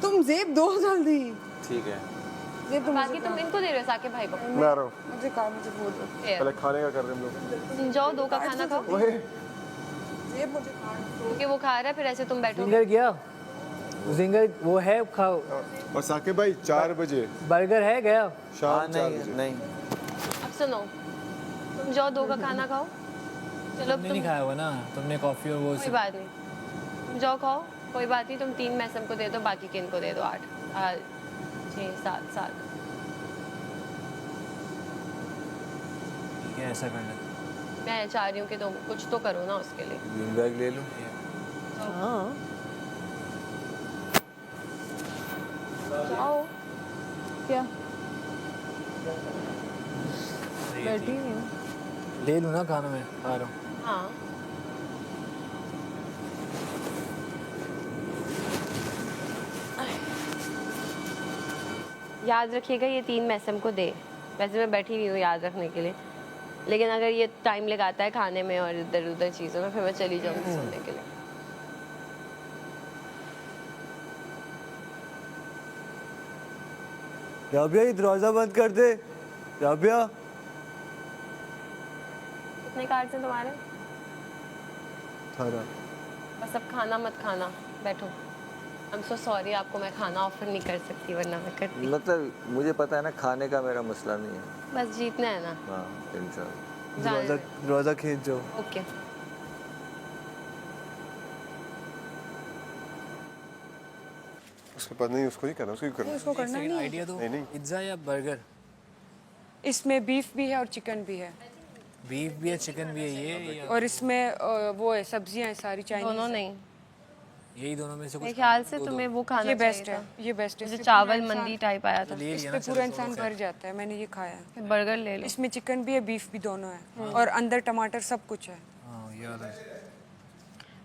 तुम जेब दो जल्दी। ठीक है, बाकी तुम इनको दे रहे हो, साकिब भाई को। मैं आ रहा हूँ, मुझे काम, मुझे वो दो। पहले खाने का कर रहे हैं हम लोग। तुम जाओ 2 का खाना खाओ, जेब मुझे क्योंकि वो खा रहा है, फिर ऐसे तुम बैठो। जिंगर गया, जिंगर वो है, खाओ। और साकिब भाई 4 बजे बर्गर है, गया शाम 4 बजे। नहीं, अब सुनो, तुम जाओ 2 का खाना खाओ। चलो तुमने नहीं खाया हुआ ना, तुमने कॉफी और वो कोई बात नहीं, तुम जाओ खाओ, कोई बात नहीं। तुम 3 मैसम को दे दो, बाकी किन को दे दो, 8 6 7 ठीक है, ऐसा कर ले। मैं चाह रही हूँ कि तुम कुछ तो करो ना उसके लिए। बीन बैग ले लूँ। हाँ आओ। क्या बैठी हुई हूँ। ले लूँ ना खाना, मैं आ रहा हूँ। हाँ याद रखिएगा, ये 3 मैसम को दे। वैसे मैं बैठी हुई हूँ याद रखने के लिए, लेकिन अगर ये टाइम लगाता है खाने में और इधर उधर चीज़ों में, फिर मैं चली जाऊँगी सोने के लिए। राबिया, ये दरवाजा बंद कर दे। राबिया, कितने कार्ड्स हैं तुम्हारे? 18। बस अब खाना मत खाना, बैठो। आई एम सो सॉरी, आपको मैं खाना ऑफर नहीं कर सकती, वरना मैं करती। मतलब मुझे पता है ना, खाने का मेरा मसला नहीं है। बस जीतना है ना। हाँ इंशाल्लाह। जाने दे। दरवाजा खींच जाओ। ओके। उसके पास नहीं, उसको नहीं करना, उसको ही करना। उसको करना नहीं है। आइडिया दो, नहीं नहीं, पिज्ज़ा या बर्गर? इसमें बीफ भी है और चिकन भी है, बीफ भी है, चिकन भी है, ये और इसमें वो है, सब्जियां हैं सारी चाइनीज। दोनों नहीं, यही दोनों में से कुछ मेरे ख्याल से तुम्हें वो खाना ये बेस्ट चाहिए है, था। ये बेस्ट है। मुझे इससे चावल पूरा मंदी इंसान- टाइप आया था। ले इस लिया पे ना, पूरा चलो, इंसान छोड़ो भर जाता है, मैंने ये खाया है। फिर बर्गर ले लो। इसमें चिकन भी है, बीफ भी, दोनों है, और अंदर टमाटर सब कुछ है। हाँ याद है।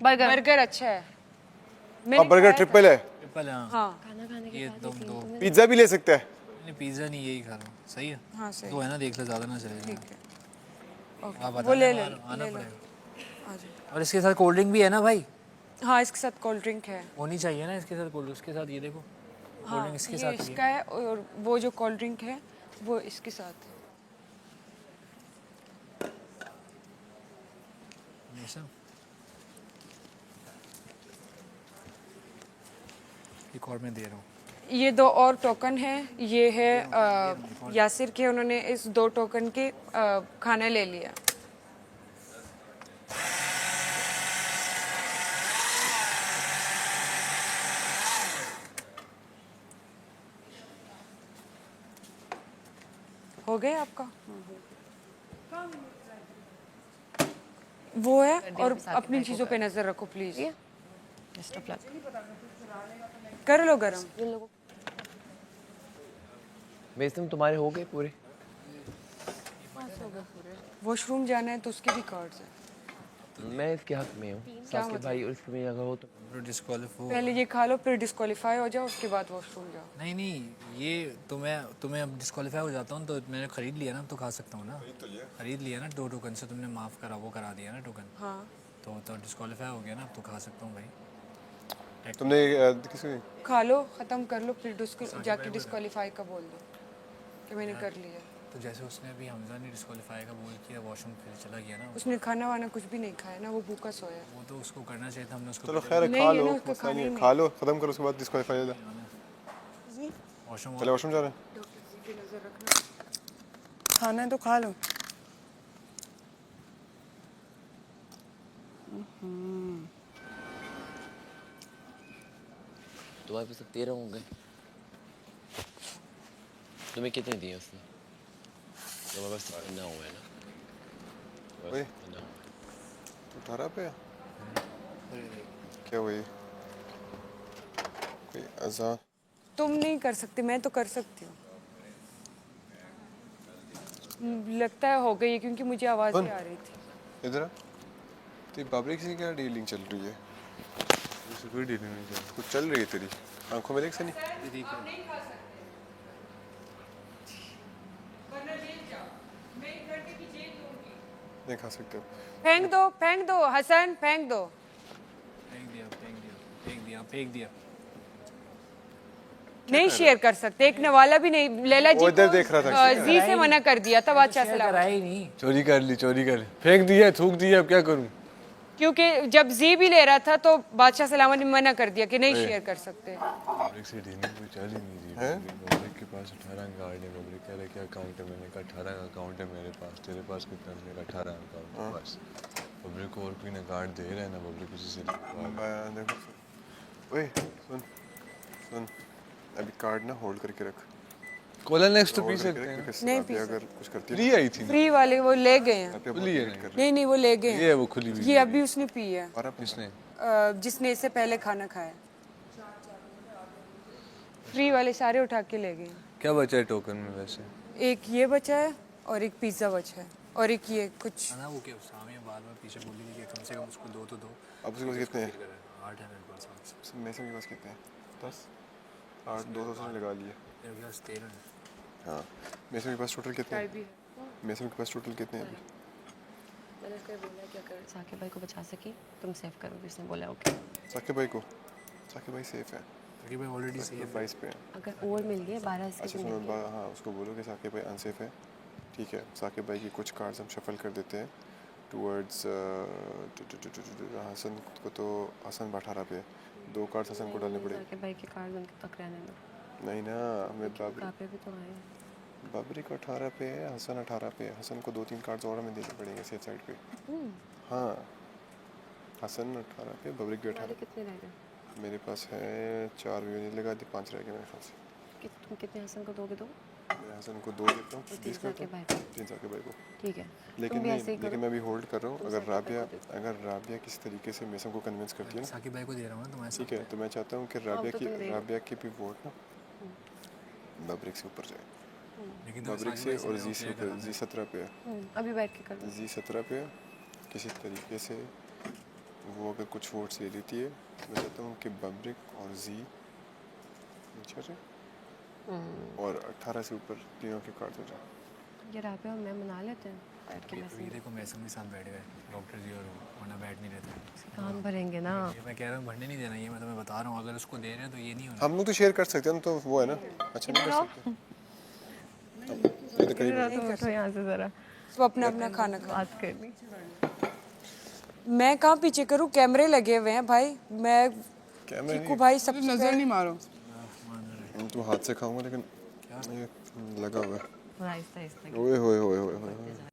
बर्गर बर्गर अच्छा है। अब बर्गर ट्रिपल है। ट्रिपल, हाँ। हाँ खाना खाने के ये बाद तुम दो। पिज्जा भी ले सकते हैं। नहीं, पिज्ज़ा नहीं, यही खा रहा हूँ। सही है। हाँ सही। तो है ना, देख ले, ज़्यादा ना चलेगा। ठीक है, आप वो बता ले देना, लो, आना ले लो। पड़ेगा। आ जाओ। और इसके साथ कोल्ड ड्रिंक भी है ना भाई? हाँ, इसके साथ कोल्ड ड्रिंक है। होनी चाहिए ना इसके साथ कोल्ड, उसके साथ ये देखो, कोल्ड हाँ, ड्रिंक इसके ये साथ ही इसका है। है, और वो जो कोल्ड ड्रिंक है वो इसके साथ है। हमेशा एक और मैं दे रहा हूँ। ये 2 और टोकन है, ये है यासिर के, उन्होंने इस 2 टोकन के खाना ले लिया। हो गया आपका? वो है, और अपनी चीज़ों पे नज़र रखो प्लीज़। Best of luck. कर लो गरम। बेसम तुम्हारे हो गए पूरे? वॉशरूम जाना है तो उसके भी कार्ड्स हैं। मैं इसके हक में हूँ, साकिब भाई, और इसमें अगर हो तो डिस्क्वालीफाई। पहले ये खा लो, फिर डिस्क्वालीफाई हो जाओ, उसके बाद वॉशरूम जाओ। नहीं नहीं, ये तुम्हें अब डिस्क्वालीफाई हो जाता हूँ तो मैंने खरीद लिया ना, तो खा सकता हूँ ना। खरीद लिया ना, 2 टोकन से तुमने माफ़ करा, वो करा दिया ना टोकन। हाँ तो डिस्क्वालीफाई हो गया ना, अब तो खा सकता हूँ भाई। तुमने किसी खा लो, ख़त्म कर लो, फिर जाके डिस्क्वालीफाई का बोल दो कि मैंने कर लिया। तो जैसे उसने अभी हमजा ने डिस्क्वालीफाई का बोल किया, वॉशरूम फिर चला गया ना, उसने खाना वाना कुछ भी नहीं खाया ना, वो भूखा सोया। वो तो उसको करना चाहिए था, हमने उसको। चलो खैर है, नहीं खा है लो, ना, उसका मसला खाना नहीं ही है, नहीं। खा लो, खत्म करो, उसके बाद डिस्क्वालीफाई हो जाए। वॉशरूम चले वॉशरूम जा रहे हैं। खाना है तो खा लो। तुम्हारे पास 13 होंगे। तुम्हें कितने दिए उसने? तो बस इतना हुआ है ना, बस ओए। इतना हुआ है। तो 18 पे है? क्या हुई? कोई अज़ा? तुम नहीं कर सकते, मैं तो कर सकती हूँ। लगता है हो गई है क्योंकि मुझे आवाज़ें आ रही थी। इधर आ। तेरी बाबरी से क्या डीलिंग चल रही है? कोई डीलिंग नहीं चल रही। कुछ चल रही है तेरी आंखों में देख से नहीं? नहीं खा सकते हो। फेंक दो हसन, फेंक दो। फेंक दिया। नहीं शेयर कर सकते, एक नवाला भी नहीं। लैला जी इधर देख रहा था। जी से मना कर दिया था बादशाह सलाम, कराई नहीं, चोरी कर ली, फेंक दिया, थूक दिया, अब क्या करूं? क्योंकि जब जी भी ले रहा था तो बादशाह सलाम ने मना कर दिया कि नहीं शेयर कर सकते। पब्लिक से डीलिंग कोई चल ही नहीं रही। पब्लिक के पास 18 कार्ड है। पब्लिक कह रहे क्या अकाउंट है? मैंने कहा 18 का अकाउंट है मेरे पास। तेरे पास कितना? मैंने कहा 18 अकाउंट है बस। पब्लिक को और कोई ना कार्ड दे रहा है ना पब्लिक किसी से। ओए सुन, अभी कार्ड ना होल्ड करके रख। कोला नेक्स्ट तो पी सकते हैं। नहीं पी अगर कुछ करती है फ्री आई थी। फ्री वाले वो ले गए हैं। खुली है नहीं वो ले गए हैं। ये वो खुली हुई ये अभी उसने पी है। और अब किसने? जिसने इससे पहले खाना खाया। फ्री वाले सारे उठा के ले गए। क्या बचा है टोकन में वैसे? एक ये बचा है और एक पिज्जा बचा है और एक ये कुछ ना वो क्या सामने बार बार पीछे बोली थी कि कम से कम उसको दो तो दो। अब उसके पास कितने हैं? 8 है मेरे पास। मेरे के पास कितने हैं? 10 8 200 से लगा लिए। मेरे पास 13 है। हाँ मेरे के पास टोटल कितने हैं? मेरे के पास टोटल कितने हैं अभी? मैंने उसको ये बोला कि अगर साकिब भाई को बचा सकी तुम सेव करोगे, उसने बोला ओके। साकिब भाई सेफ है। साकिब भाई ऑलरेडी सेफ है। 22 पे है। अगर और मिल गए 12 इसके अच्छा सुनो, हाँ उसको बोलो कि साकिब भाई अनसेफ है। ठीक है, साकिब भाई की कुछ कार्ड्स हम शफल कर देते हैं टूवर्ड्स हसन को। तो हसन 18 पे 2 कार्ड्स हसन को डालने पड़ेंगे। साकिब भाई के कार्ड उनके तक रहने दो। नहीं ना, हमें पे भी तो आए। बाबरी को 18 पे है, हसन 18 पे है। हसन को 2-3 कार्ड्स और हमें देने पड़ेंगे सेफ साइड पे। हाँ हसन 18 पे, बबरी भी 18 पे। कितने रह गए? मेरे पास है 4 यूनिट लगा दी, 5 रह गए मेरे ख्याल से। तुम कितने हसन को दोगे? दो मैं हसन को 2 देता हूँ, 20 करता हूँ। 3 साकिब भाई को। ठीक है, लेकिन मैं अभी होल्ड कर रहा हूँ। अगर राबिया किसी तरीके से मेसम को कन्विंस करती है ना, साकिब भाई को दे रहा हूँ ना तुम्हारे। ठीक है, तो मैं चाहता हूँ कि राबिया की भी वोट ना बबरिक से ऊपर जाए। बबरिक से और जी से ऊपर। जी 17 पे है अभी बैठ के कर। जी 17 पे है। किसी तरीके से वो अगर कुछ वोट्स ले लेती है, मैं चाहता हूँ कि बबरिक और जी नीचे जाए और 18 से ऊपर तीनों के कार्ड हो जाए। ये राबिया और मैं मना लेते हैं बैठ के। ये देखो मैसम के साथ बैठ गए डॉक्टर जी, और वरना बैठ नहीं रहते। कान भरेंगे ना। ये मैं कह रहा हूँ भरने नहीं देना, ये मैं तुम्हें बता रहा हूँ। अगर उसको दे रहे हैं तो ये नहीं होना। हम लोग तो शेयर कर सकते हैं, तो वो है ना। अच्छा नहीं कर सकते। तो यहाँ से जरा तो अपना खाना खा। बात करनी। मैं कहाँ पीछे करूँ, कैमरे लगे हुए हैं भाई। मैं कैमरे भाई सब नजर नहीं मारो। तो हाथ से खाऊंगा, लेकिन ये लगा हुआ है। आहिस्ता आहिस्ता। ओए होए होए होए होए।